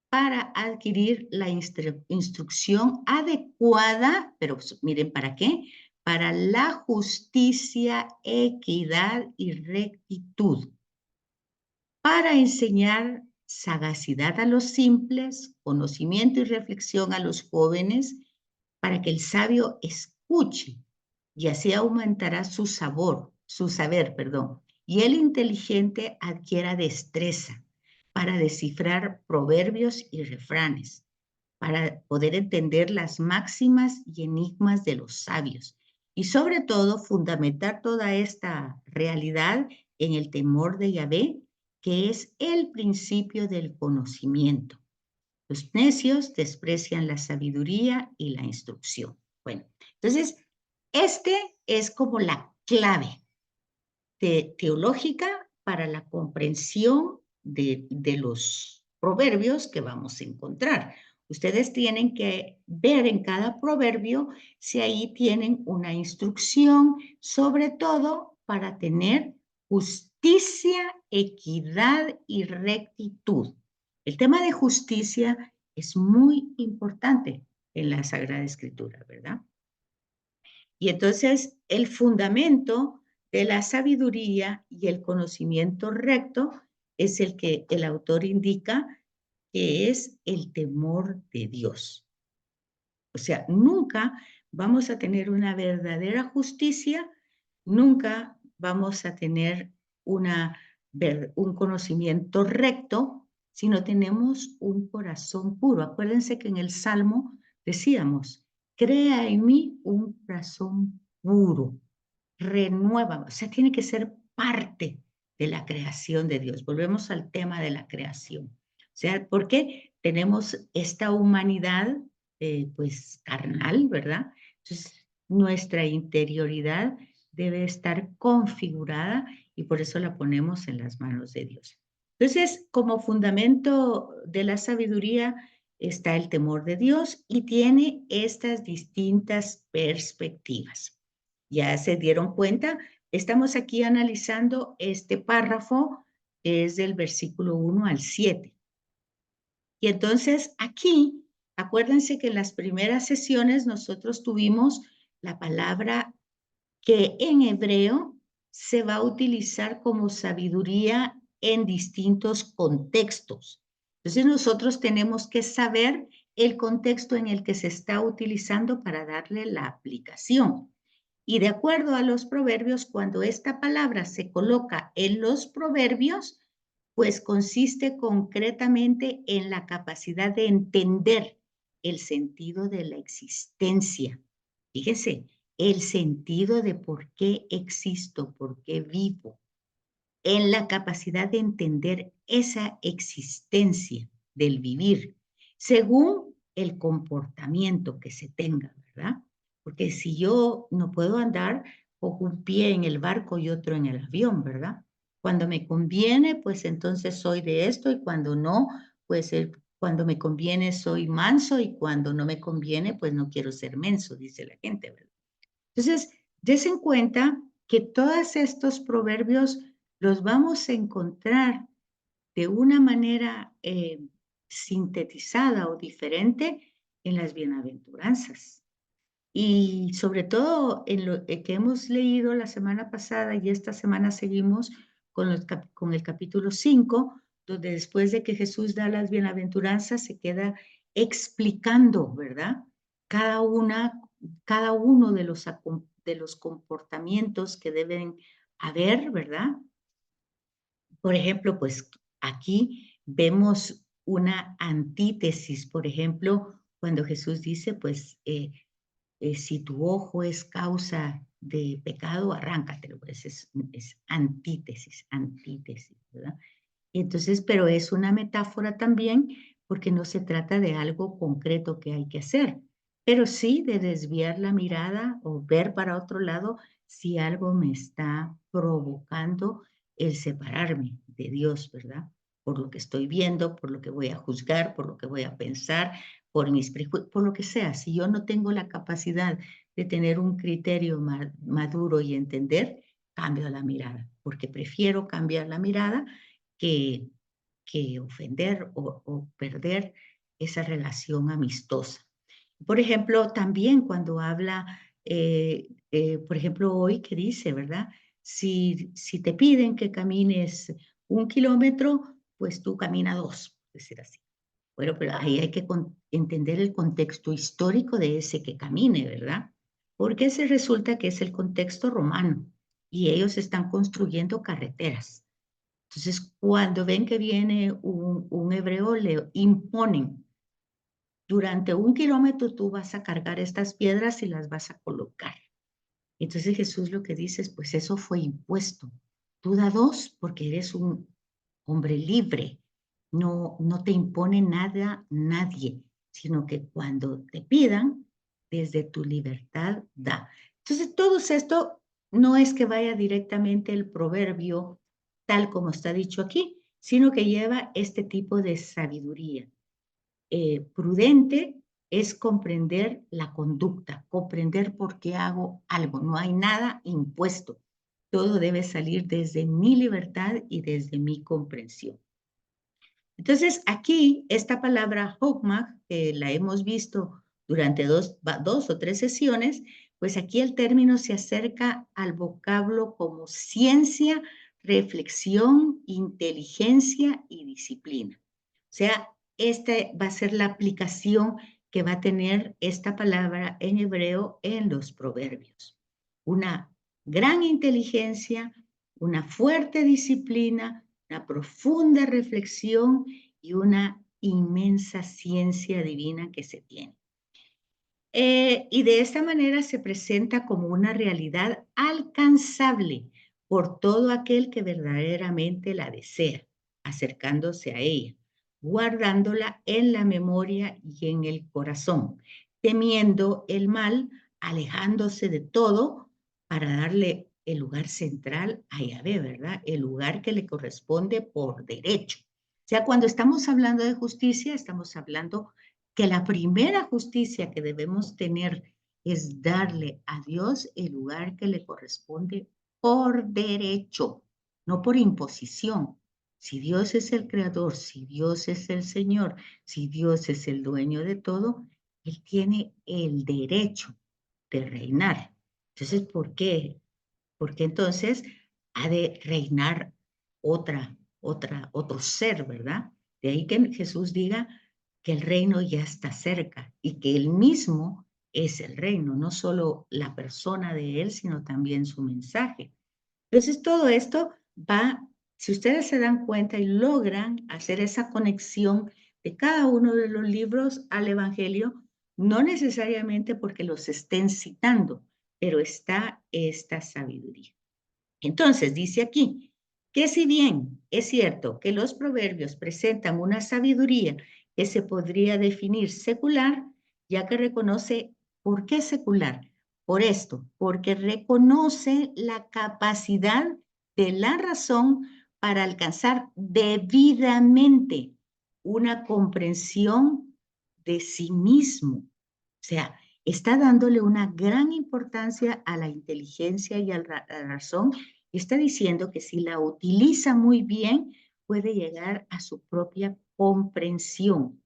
para adquirir la instrucción adecuada, pero miren, ¿para qué? Para la justicia, equidad y rectitud, para enseñar sagacidad a los simples, conocimiento y reflexión a los jóvenes, para que el sabio escuche y así aumentará su saber, perdón, y el inteligente adquiera destreza para descifrar proverbios y refranes, para poder entender las máximas y enigmas de los sabios y sobre todo fundamentar toda esta realidad en el temor de Yahvé, que es el principio del conocimiento. Los necios desprecian la sabiduría y la instrucción. Bueno, entonces, este es como la clave teológica para la comprensión de los proverbios que vamos a encontrar. Ustedes tienen que ver en cada proverbio si ahí tienen una instrucción, sobre todo para tener justicia, equidad y rectitud. El tema de justicia es muy importante en la Sagrada Escritura, ¿verdad? Y entonces el fundamento de la sabiduría y el conocimiento recto es el que el autor indica que es el temor de Dios. O sea, nunca vamos a tener una verdadera justicia, nunca vamos a tener un conocimiento recto si no tenemos un corazón puro. Acuérdense que en el Salmo decíamos, crea en mí un corazón puro, renueva, o sea, tiene que ser parte de la creación de Dios. Volvemos al tema de la creación. O sea, porque tenemos esta humanidad pues carnal, ¿verdad? Entonces, nuestra interioridad debe estar configurada y por eso la ponemos en las manos de Dios. Entonces, como fundamento de la sabiduría está el temor de Dios y tiene estas distintas perspectivas. Ya se dieron cuenta, estamos aquí analizando este párrafo, que es del versículo 1 al 7. Y entonces aquí, acuérdense que en las primeras sesiones nosotros tuvimos la palabra que en hebreo se va a utilizar como sabiduría en distintos contextos. Entonces nosotros tenemos que saber el contexto en el que se está utilizando para darle la aplicación. Y de acuerdo a los proverbios, cuando esta palabra se coloca en los proverbios, pues consiste concretamente en la capacidad de entender el sentido de la existencia. Fíjense, el sentido de por qué existo, por qué vivo, en la capacidad de entender esa existencia del vivir, según el comportamiento que se tenga, ¿verdad? Porque si yo no puedo andar con un pie en el barco y otro en el avión, ¿verdad? Cuando me conviene, pues entonces soy de esto y cuando no, pues cuando me conviene soy manso y cuando no me conviene, pues no quiero ser menso, dice la gente, ¿verdad? Entonces, des en cuenta que todos estos proverbios los vamos a encontrar de una manera sintetizada o diferente en las bienaventuranzas. Y sobre todo en lo que hemos leído la semana pasada y esta semana seguimos con el capítulo 5, donde después de que Jesús da las bienaventuranzas se queda explicando, ¿verdad? Cada una, cada uno de los comportamientos que deben haber, ¿verdad? Por ejemplo, pues aquí vemos una antítesis, por ejemplo, cuando Jesús dice, pues, si tu ojo es causa de pecado, arráncatelo, pues es antítesis, antítesis, ¿verdad? Y entonces, pero es una metáfora también porque no se trata de algo concreto que hay que hacer, pero sí de desviar la mirada o ver para otro lado si algo me está provocando el separarme de Dios, ¿verdad? Por lo que estoy viendo, por lo que voy a juzgar, por lo que voy a pensar, por mis prejuicios, por lo que sea. Si yo no tengo la capacidad de tener un criterio maduro y entender, cambio la mirada, porque prefiero cambiar la mirada que, que ofender o perder esa relación amistosa. Por ejemplo, también cuando habla, por ejemplo, hoy que dice, ¿verdad? Si te piden que camines 1 kilómetro, pues tú camina 2, decir así. Bueno, pero ahí hay que entender el contexto histórico de ese que camine, ¿verdad? Porque ese resulta que es el contexto romano y ellos están construyendo carreteras. Entonces, cuando ven que viene un hebreo, le imponen, durante 1 kilómetro tú vas a cargar estas piedras y las vas a colocar. Entonces Jesús lo que dice es, pues eso fue impuesto. Tú da 2 porque eres un hombre libre. No te impone nada nadie, sino que cuando te pidan, desde tu libertad da. Entonces, todo esto no es que vaya directamente el proverbio tal como está dicho aquí, sino que lleva este tipo de sabiduría. Prudente es comprender la conducta, comprender por qué hago algo. No hay nada impuesto. Todo debe salir desde mi libertad y desde mi comprensión. Entonces, aquí esta palabra Hokmah, que la hemos visto durante dos o tres sesiones, pues aquí el término se acerca al vocablo como ciencia, reflexión, inteligencia y disciplina. O sea, esta va a ser la aplicación que va a tener esta palabra en hebreo en los proverbios. Una gran inteligencia, una fuerte disciplina, una profunda reflexión y una inmensa ciencia divina que se tiene. Y de esta manera se presenta como una realidad alcanzable por todo aquel que verdaderamente la desea, acercándose a ella, guardándola en la memoria y en el corazón, temiendo el mal, alejándose de todo para darle el lugar central a Yahvé, ¿verdad? El lugar que le corresponde por derecho. O sea, cuando estamos hablando de justicia, estamos hablando que la primera justicia que debemos tener es darle a Dios el lugar que le corresponde por derecho, no por imposición. Si Dios es el creador, si Dios es el Señor, si Dios es el dueño de todo, Él tiene el derecho de reinar. Entonces, ¿por qué? Porque entonces ha de reinar otro ser, ¿verdad? De ahí que Jesús diga que el reino ya está cerca y que él mismo es el reino, no solo la persona de él, sino también su mensaje. Entonces, todo esto va, si ustedes se dan cuenta y logran hacer esa conexión de cada uno de los libros al Evangelio, no necesariamente porque los estén citando, pero está esta sabiduría. Entonces, dice aquí que si bien es cierto que los proverbios presentan una sabiduría que se podría definir secular, ya que reconoce, ¿por qué secular? Por esto, porque reconoce la capacidad de la razón para alcanzar debidamente una comprensión de sí mismo. O sea, está dándole una gran importancia a la inteligencia y a la razón y está diciendo que si la utiliza muy bien, puede llegar a su propia comprensión,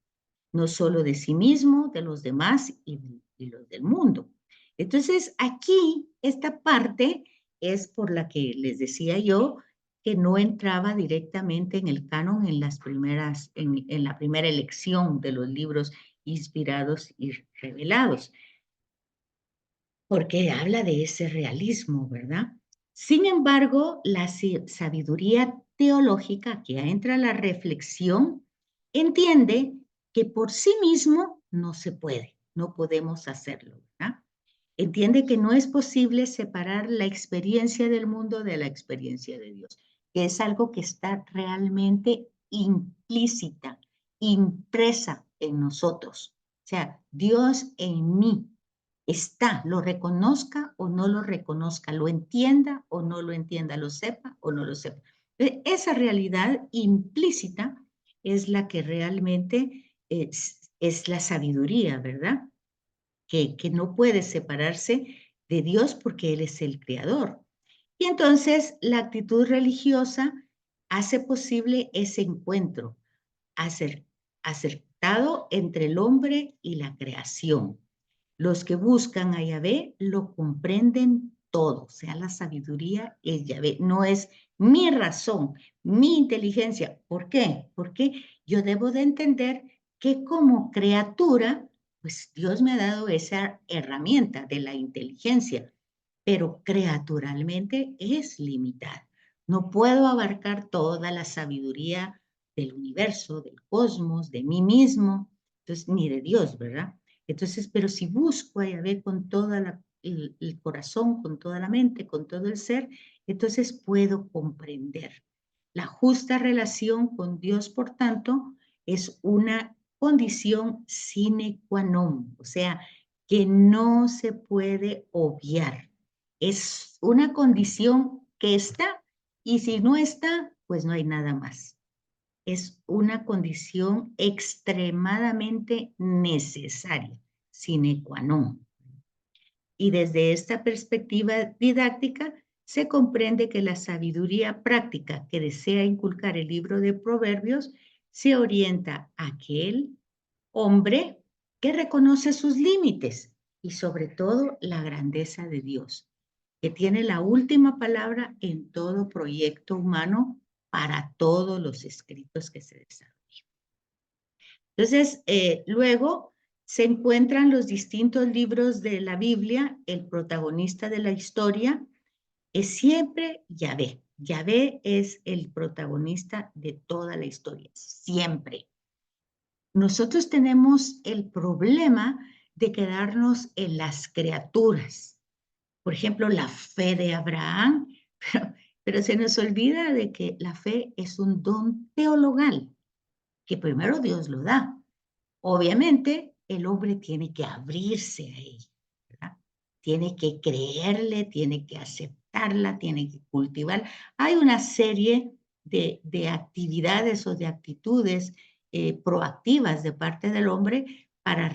no solo de sí mismo, de los demás y los del mundo. Entonces, aquí, esta parte es por la que les decía yo que no entraba directamente en el canon en la primera elección de los libros inspirados y revelados porque habla de ese realismo, ¿verdad? Sin embargo, la sabiduría teológica, que entra la reflexión, entiende que por sí mismo no se puede, no podemos hacerlo, ¿verdad? Entiende que no es posible separar la experiencia del mundo de la experiencia de Dios, que es algo que está realmente implícita, impresa en nosotros. O sea, Dios en mí está, lo reconozca o no lo reconozca, lo entienda o no lo entienda, lo sepa o no lo sepa. Esa realidad implícita es la que realmente es la sabiduría, ¿verdad? Que no puede separarse de Dios porque Él es el creador. Y entonces la actitud religiosa hace posible ese encuentro acertado entre el hombre y la creación. Los que buscan a Yahvé lo comprenden todo, o sea, la sabiduría es Yahvé, no es mi razón, mi inteligencia. ¿Por qué? Porque yo debo de entender que como criatura, pues Dios me ha dado esa herramienta de la inteligencia, pero creaturalmente es limitada. No puedo abarcar toda la sabiduría del universo, del cosmos, de mí mismo, entonces, ni de Dios, ¿verdad? Entonces, pero si busco a Yahvé con todo el corazón, con toda la mente, con todo el ser, entonces puedo comprender. La justa relación con Dios, por tanto, es una condición sine qua non, o sea, que no se puede obviar. Es una condición que está, y si no está, pues no hay nada más. Es una condición extremadamente necesaria, sine qua non. Y desde esta perspectiva didáctica, se comprende que la sabiduría práctica que desea inculcar el libro de Proverbios se orienta a aquel hombre que reconoce sus límites y sobre todo la grandeza de Dios, que tiene la última palabra en todo proyecto humano para todos los escritos que se desarrollan. Entonces, luego se encuentran los distintos libros de la Biblia. El protagonista de la historia es siempre Yahvé. Yahvé es el protagonista de toda la historia, siempre. Nosotros tenemos el problema de quedarnos en las criaturas. Por ejemplo, la fe de Abraham, pero se nos olvida de que la fe es un don teologal, que primero Dios lo da. Obviamente, el hombre tiene que abrirse a ella, ¿verdad? Tiene que creerle, tiene que aceptarla, tiene que cultivar. Hay una serie de actividades o de actitudes proactivas de parte del hombre para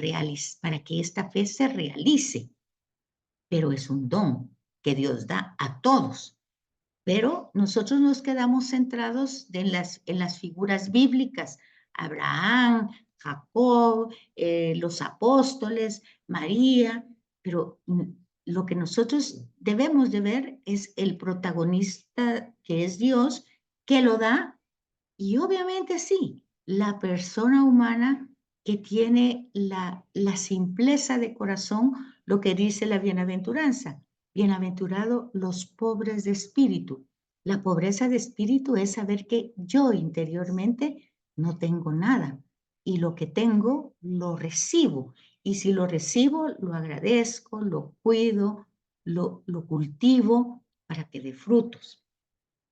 que esta fe se realice, pero es un don que Dios da a todos. Pero nosotros nos quedamos centrados en las figuras bíblicas, Abraham, Jacob, los apóstoles, María, pero lo que nosotros debemos de ver es el protagonista que es Dios, que lo da, y obviamente sí, la persona humana que tiene la simpleza de corazón, lo que dice la bienaventuranza. Bienaventurado los pobres de espíritu. La pobreza de espíritu es saber que yo interiormente no tengo nada y lo que tengo lo recibo. Y si lo recibo, lo agradezco, lo cuido, lo cultivo para que dé frutos.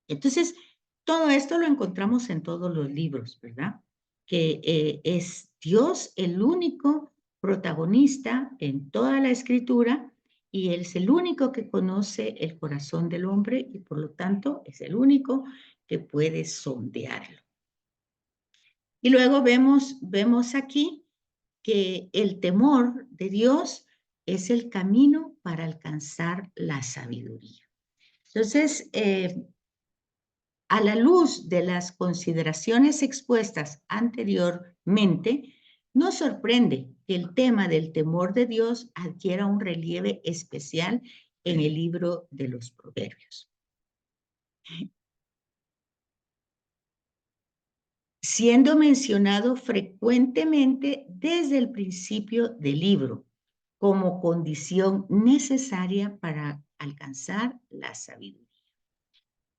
Entonces, todo esto lo encontramos en todos los libros, ¿verdad? Que es Dios el único protagonista en toda la escritura y Él es el único que conoce el corazón del hombre y por lo tanto es el único que puede sondearlo. Y luego vemos aquí que el temor de Dios es el camino para alcanzar la sabiduría. Entonces, a la luz de las consideraciones expuestas anteriormente, no sorprende que el tema del temor de Dios adquiera un relieve especial en el libro de los Proverbios, siendo mencionado frecuentemente desde el principio del libro como condición necesaria para alcanzar la sabiduría.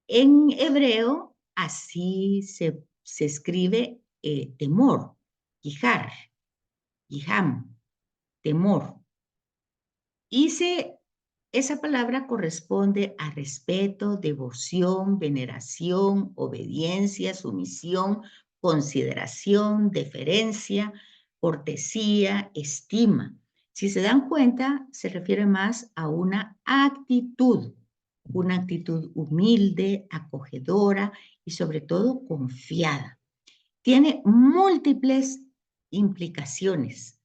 En hebreo, así se escribe temor, yijar, yiham, temor. Y esa palabra corresponde a respeto, devoción, veneración, obediencia, sumisión, consideración, deferencia, cortesía, estima. Si se dan cuenta, se refiere más a una actitud humilde, acogedora y sobre todo confiada. Tiene múltiples implicaciones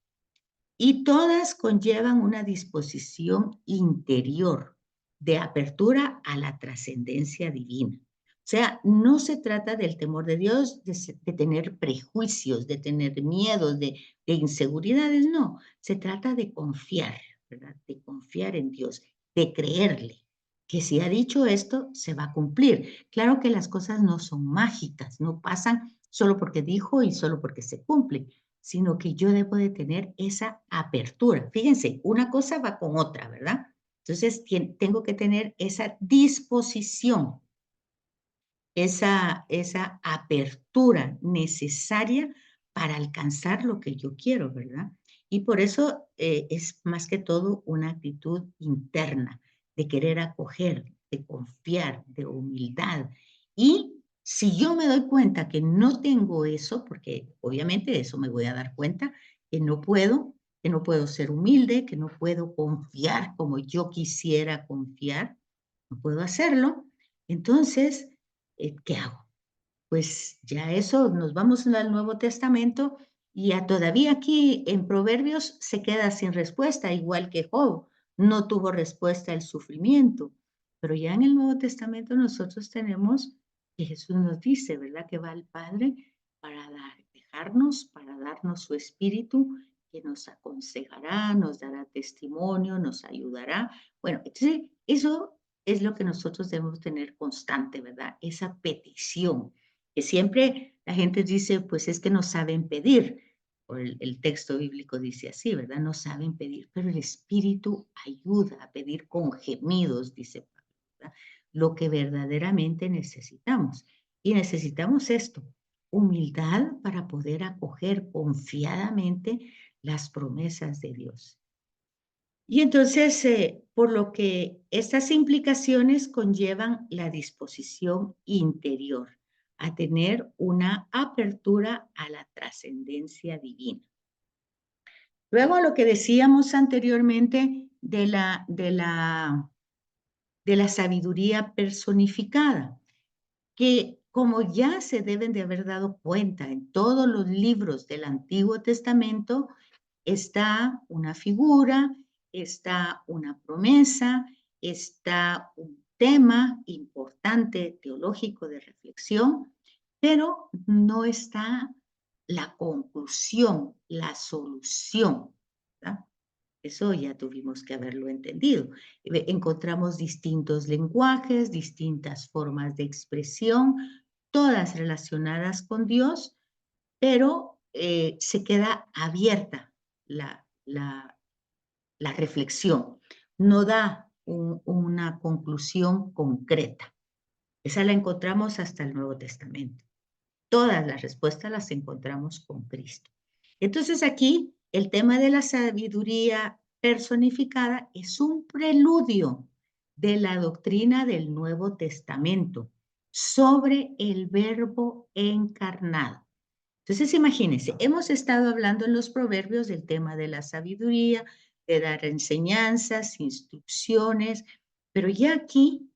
y todas conllevan una disposición interior de apertura a la trascendencia divina. O sea, no se trata del temor de Dios, de tener prejuicios, de tener miedos, de inseguridades, no. Se trata de confiar, ¿verdad? De confiar en Dios, de creerle, que si ha dicho esto, se va a cumplir. Claro que las cosas no son mágicas, no pasan solo porque dijo y solo porque se cumplen, sino que yo debo de tener esa apertura. Fíjense, una cosa va con otra, ¿verdad? Entonces, tengo que tener esa disposición, esa apertura necesaria para alcanzar lo que yo quiero, ¿verdad? Y por eso es más que todo una actitud interna de querer acoger, de confiar, de humildad. Y si yo me doy cuenta que no tengo eso, porque obviamente eso me voy a dar cuenta que no puedo, que no puedo ser humilde, que no puedo confiar como yo quisiera confiar, no puedo hacerlo. Entonces, ¿qué hago? Pues ya eso, nos vamos al Nuevo Testamento y ya todavía aquí en Proverbios se queda sin respuesta, igual que Job, no tuvo respuesta al sufrimiento. Pero ya en el Nuevo Testamento nosotros tenemos que Jesús nos dice, ¿verdad? Que va al Padre para dejarnos, para darnos su Espíritu, que nos aconsejará, nos dará testimonio, nos ayudará. Bueno, entonces eso es lo que nosotros debemos tener constante, ¿verdad? Esa petición que siempre la gente dice, pues es que no saben pedir, o el texto bíblico dice así, ¿verdad? No saben pedir, pero el Espíritu ayuda a pedir con gemidos, dice Pablo, ¿verdad? Lo que verdaderamente necesitamos. Y necesitamos esto, humildad para poder acoger confiadamente las promesas de Dios. Y entonces, por lo que estas implicaciones conllevan la disposición interior a tener una apertura a la trascendencia divina. Luego, lo que decíamos anteriormente de la sabiduría personificada, que como ya se deben de haber dado cuenta en todos los libros del Antiguo Testamento, está una figura, está una promesa, está un tema importante teológico de reflexión, pero no está la conclusión, la solución, ¿verdad? Eso ya tuvimos que haberlo entendido. Encontramos distintos lenguajes, distintas formas de expresión, todas relacionadas con Dios, pero se queda abierta la, la, la reflexión. No da una conclusión concreta. Esa la encontramos hasta el Nuevo Testamento. Todas las respuestas las encontramos con Cristo. Entonces aquí el tema de la sabiduría personificada es un preludio de la doctrina del Nuevo Testamento sobre el Verbo encarnado. Entonces imagínense, hemos estado hablando en los proverbios del tema de la sabiduría, de dar enseñanzas, instrucciones, pero ya aquí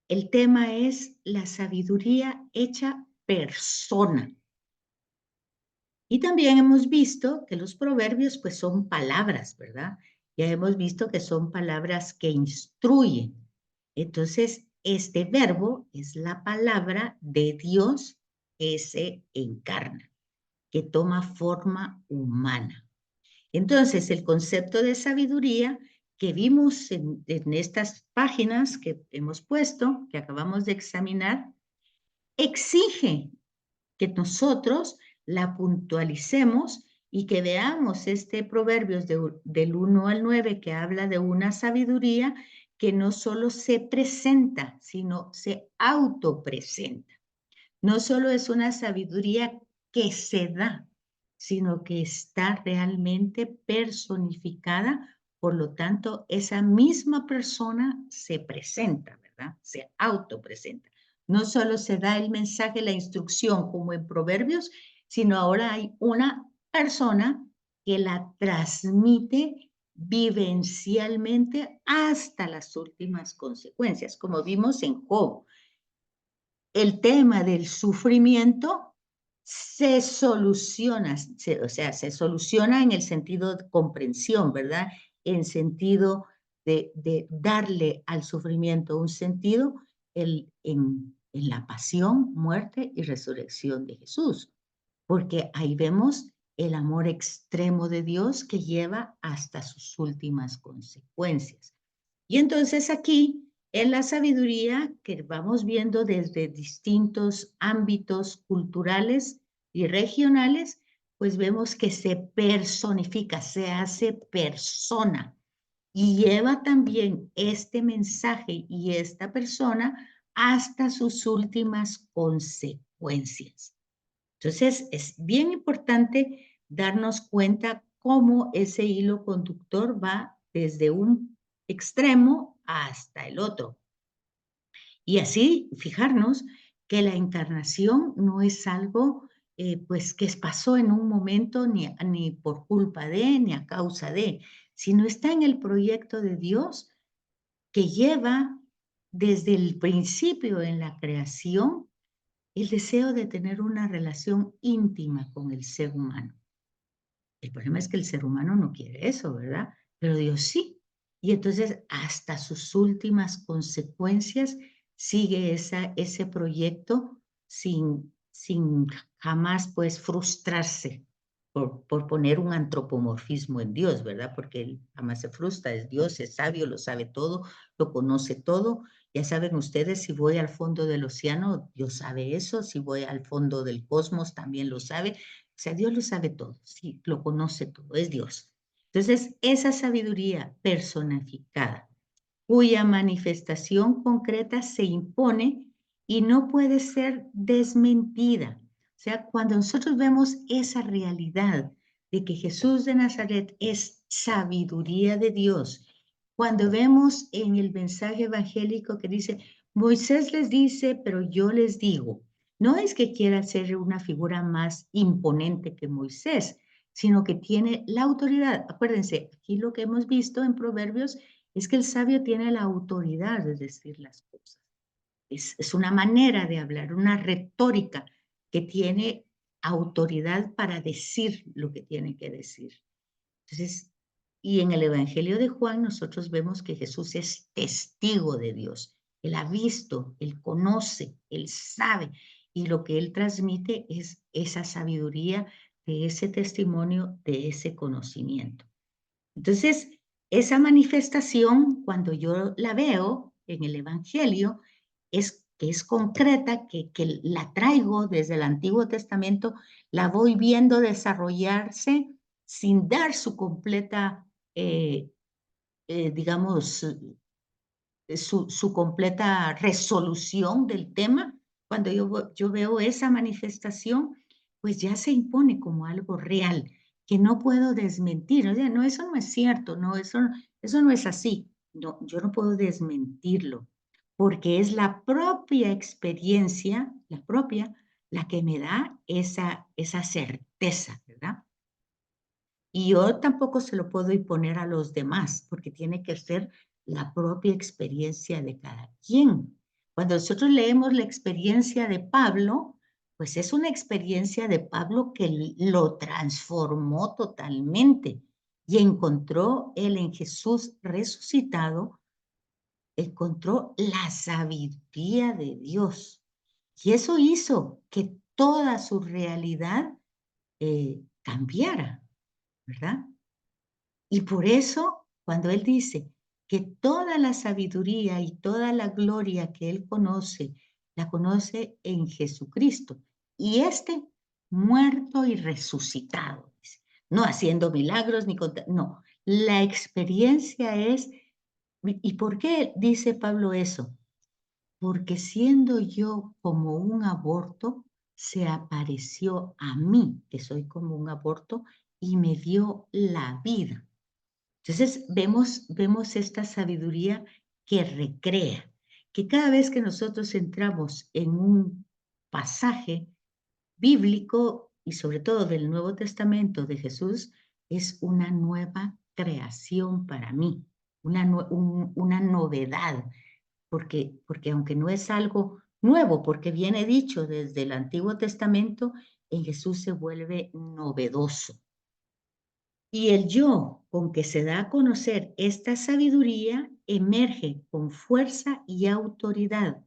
el tema es la sabiduría hecha persona. Y también hemos visto que los proverbios pues son palabras, ¿verdad? Ya hemos visto que son palabras que instruyen. Entonces, este verbo es la palabra de Dios que se encarna, que toma forma humana. Entonces, el concepto de sabiduría que vimos en estas páginas que hemos puesto, que acabamos de examinar, exige que nosotros la puntualicemos y que veamos este Proverbios del 1 al 9 que habla de una sabiduría que no solo se presenta, sino se autopresenta. No solo es una sabiduría que se da, sino que está realmente personificada, por lo tanto, esa misma persona se presenta, ¿verdad? Se autopresenta. No solo se da el mensaje, la instrucción, como en Proverbios, sino ahora hay una persona que la transmite vivencialmente hasta las últimas consecuencias, como vimos en Job. El tema del sufrimiento se soluciona, o sea, se soluciona en el sentido de comprensión, ¿verdad? En sentido de darle al sufrimiento un sentido en la pasión, muerte y resurrección de Jesús, porque ahí vemos el amor extremo de Dios que lleva hasta sus últimas consecuencias. Y entonces aquí, en la sabiduría que vamos viendo desde distintos ámbitos culturales y regionales, pues vemos que se personifica, se hace persona y lleva también este mensaje y esta persona hasta sus últimas consecuencias. Entonces, es bien importante darnos cuenta cómo ese hilo conductor va desde un extremo hasta el otro. Y así fijarnos que la encarnación no es algo pues que pasó en un momento ni por culpa de, ni a causa de, sino está en el proyecto de Dios que lleva desde el principio en la creación el deseo de tener una relación íntima con el ser humano. El problema es que el ser humano no quiere eso, ¿verdad? Pero Dios sí. Y entonces hasta sus últimas consecuencias sigue ese proyecto sin jamás pues frustrarse por poner un antropomorfismo en Dios, ¿verdad? Porque Él jamás se frustra, es Dios, es sabio, lo sabe todo, lo conoce todo. Ya saben ustedes, si voy al fondo del océano, Dios sabe eso, si voy al fondo del cosmos, también lo sabe. O sea, Dios lo sabe todo, sí, lo conoce todo, es Dios. Entonces, esa sabiduría personificada, cuya manifestación concreta se impone y no puede ser desmentida. O sea, cuando nosotros vemos esa realidad de que Jesús de Nazaret es sabiduría de Dios, cuando vemos en el mensaje evangélico que dice, Moisés les dice, pero yo les digo, no es que quiera ser una figura más imponente que Moisés, sino que tiene la autoridad. Acuérdense, aquí lo que hemos visto en Proverbios es que el sabio tiene la autoridad de decir las cosas. Es una manera de hablar, una retórica que tiene autoridad para decir lo que tiene que decir. Entonces, y en el Evangelio de Juan nosotros vemos que Jesús es testigo de Dios. Él ha visto, él conoce, él sabe, y lo que él transmite es esa sabiduría de ese testimonio, de ese conocimiento. Entonces, esa manifestación, cuando yo la veo en el Evangelio, que es concreta, que la traigo desde el Antiguo Testamento, la voy viendo desarrollarse sin dar su completa, digamos, su completa resolución del tema. Cuando yo veo esa manifestación, pues ya se impone como algo real, que no puedo desmentir. O sea, no, eso no es cierto, no, eso no es así. No, yo no puedo desmentirlo, porque es la propia experiencia, la que me da esa certeza, ¿verdad? Y yo tampoco se lo puedo imponer a los demás, porque tiene que ser la propia experiencia de cada quien. Cuando nosotros leemos la experiencia de Pablo, pues es una experiencia de Pablo que lo transformó totalmente y encontró él en Jesús resucitado, encontró la sabiduría de Dios. Y eso hizo que toda su realidad cambiara, ¿verdad? Y por eso, cuando él dice que toda la sabiduría y toda la gloria que él conoce, la conoce en Jesucristo. Y este muerto y resucitado, dice, no haciendo milagros ni no, la experiencia es, ¿y por qué dice Pablo eso? Porque siendo yo como un aborto, se apareció a mí, que soy como un aborto, y me dio la vida. Entonces vemos esta sabiduría que recrea, que cada vez que nosotros entramos en un pasaje bíblico y sobre todo del Nuevo Testamento de Jesús, es una nueva creación para mí, una novedad, porque aunque no es algo nuevo, porque viene dicho desde el Antiguo Testamento, en Jesús se vuelve novedoso. Y el yo con que se da a conocer esta sabiduría emerge con fuerza y autoridad,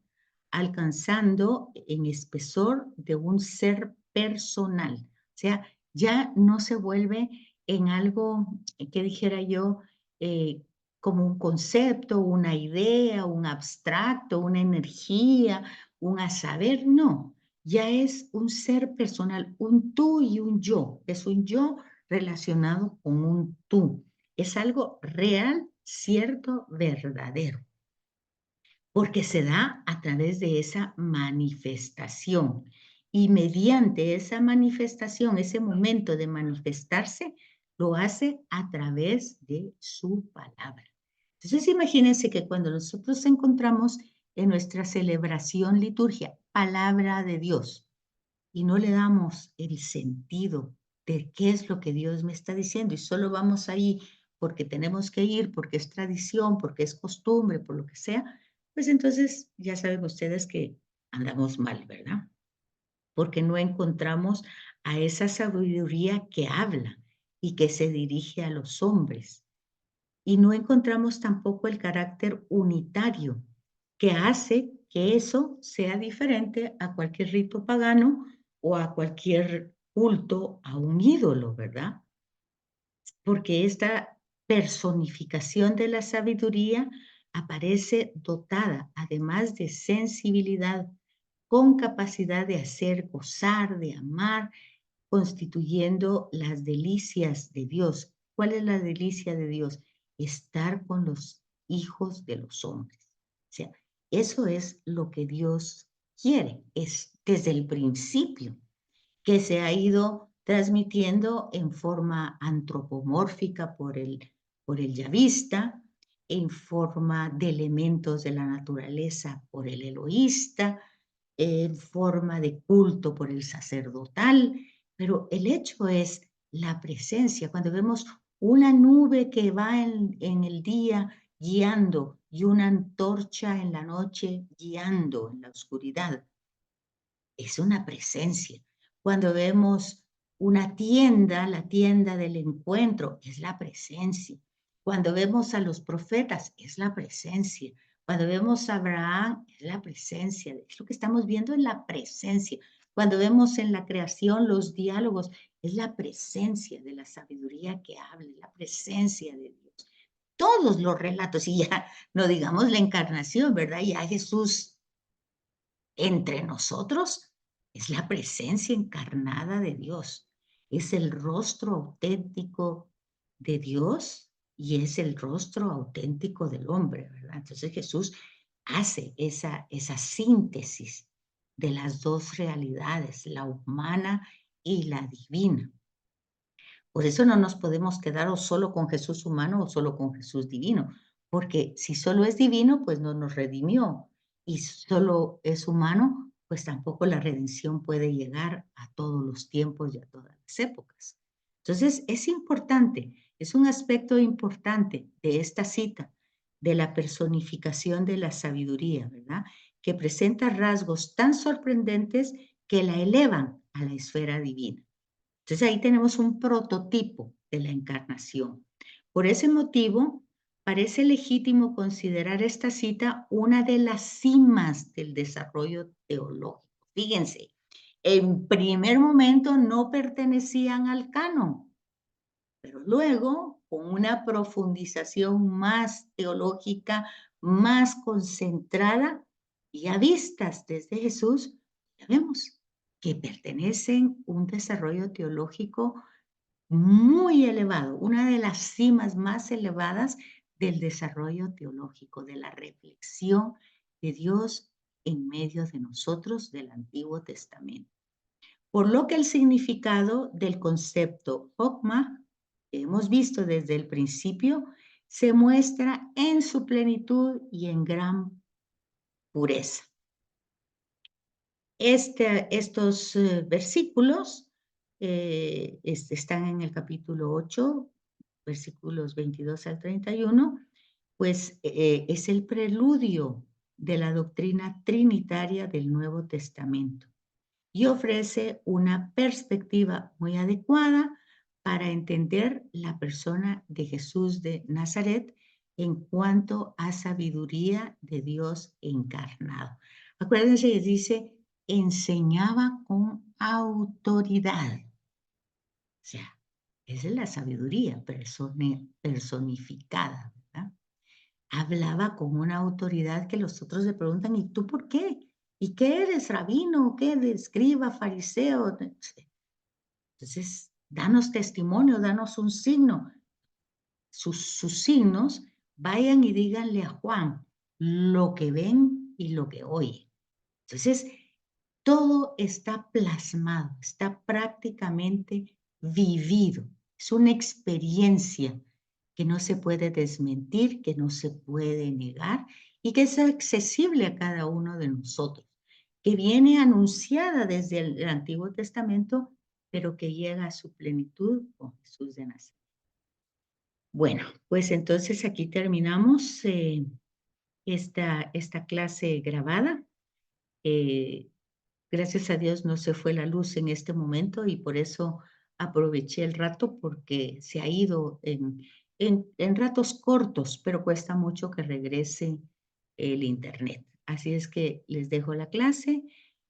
alcanzando en espesor de un ser personal. O sea, ya no se vuelve en algo, que dijera yo, como un concepto, una idea, un abstracto, una energía, un a saber, no. Ya es un ser personal, un tú y un yo. Es un yo relacionado con un tú. Es algo real, cierto, verdadero, porque se da a través de esa manifestación. Y mediante esa manifestación, ese momento de manifestarse, lo hace a través de su palabra. Entonces, imagínense que cuando nosotros encontramos en nuestra celebración liturgia, palabra de Dios, y no le damos el sentido de qué es lo que Dios me está diciendo y solo vamos ahí porque tenemos que ir, porque es tradición, porque es costumbre, por lo que sea, pues entonces ya saben ustedes que andamos mal, ¿verdad? Porque no encontramos a esa sabiduría que habla y que se dirige a los hombres. Y no encontramos tampoco el carácter unitario que hace que eso sea diferente a cualquier rito pagano o a cualquier culto a un ídolo, ¿verdad? Porque esta personificación de la sabiduría aparece dotada, además de sensibilidad, con capacidad de hacer, gozar, de amar, constituyendo las delicias de Dios. ¿Cuál es la delicia de Dios? Estar con los hijos de los hombres. O sea, eso es lo que Dios quiere, es desde el principio que se ha ido transmitiendo en forma antropomórfica por el yavista, en forma de elementos de la naturaleza por el eloísta, en forma de culto por el sacerdotal, pero el hecho es la presencia. Cuando vemos una nube que va en el día guiando y una antorcha en la noche guiando en la oscuridad, es una presencia. Cuando vemos una tienda, la tienda del encuentro, es la presencia. Cuando vemos a los profetas, es la presencia. Cuando vemos a Abraham, es la presencia. Es lo que estamos viendo en la presencia. Cuando vemos en la creación los diálogos, es la presencia de la sabiduría que habla, la presencia de Dios. Todos los relatos, y ya no digamos la encarnación, ¿verdad? Ya Jesús entre nosotros es la presencia encarnada de Dios, es el rostro auténtico de Dios y es el rostro auténtico del hombre, ¿verdad? Entonces Jesús hace esa síntesis de las dos realidades, la humana y la divina. Por eso no nos podemos quedar o solo con Jesús humano o solo con Jesús divino, porque si solo es divino, pues no nos redimió, y solo es humano, pues tampoco la redención puede llegar a todos los tiempos y a todas las épocas. Entonces, es importante, es un aspecto importante de esta cita, de la personificación de la sabiduría, ¿verdad? Que presenta rasgos tan sorprendentes que la elevan a la esfera divina. Entonces ahí tenemos un prototipo de la encarnación. Por ese motivo, parece legítimo considerar esta cita una de las cimas del desarrollo teológico. Fíjense, en primer momento no pertenecían al canon, pero luego, con una profundización más teológica, más concentrada y a vistas desde Jesús, ya vemos que pertenecen a un desarrollo teológico muy elevado, una de las cimas más elevadas del desarrollo teológico, de la reflexión de Dios en medio de nosotros del Antiguo Testamento. Por lo que el significado del concepto Hokmah, que hemos visto desde el principio, se muestra en su plenitud y en gran pureza. Estos versículos están en el capítulo 8, versículos 22 al 31, pues es el preludio de la doctrina trinitaria del Nuevo Testamento y ofrece una perspectiva muy adecuada para entender la persona de Jesús de Nazaret en cuanto a sabiduría de Dios encarnado. Acuérdense que dice, enseñaba con autoridad. O sea, esa es la sabiduría personificada, ¿verdad? Hablaba con una autoridad que los otros le preguntan, ¿y tú por qué? ¿Y qué eres, rabino? ¿Qué eres, escriba, fariseo? Entonces, danos testimonio, danos un signo. Sus signos, vayan y díganle a Juan lo que ven y lo que oyen. Entonces, todo está plasmado, está prácticamente vivido. Es una experiencia que no se puede desmentir, que no se puede negar y que es accesible a cada uno de nosotros. que viene anunciada desde el Antiguo Testamento, pero que llega a su plenitud con Jesús de Nazaret. Bueno, pues entonces aquí terminamos esta clase grabada. Eh, Gracias a Dios no se fue la luz en este momento y por eso aproveché el rato porque se ha ido en ratos cortos, pero cuesta mucho que regrese el internet. Así es que les dejo la clase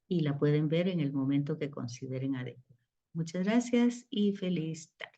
y la pueden ver en el momento que consideren adecuado. Muchas gracias y feliz tarde.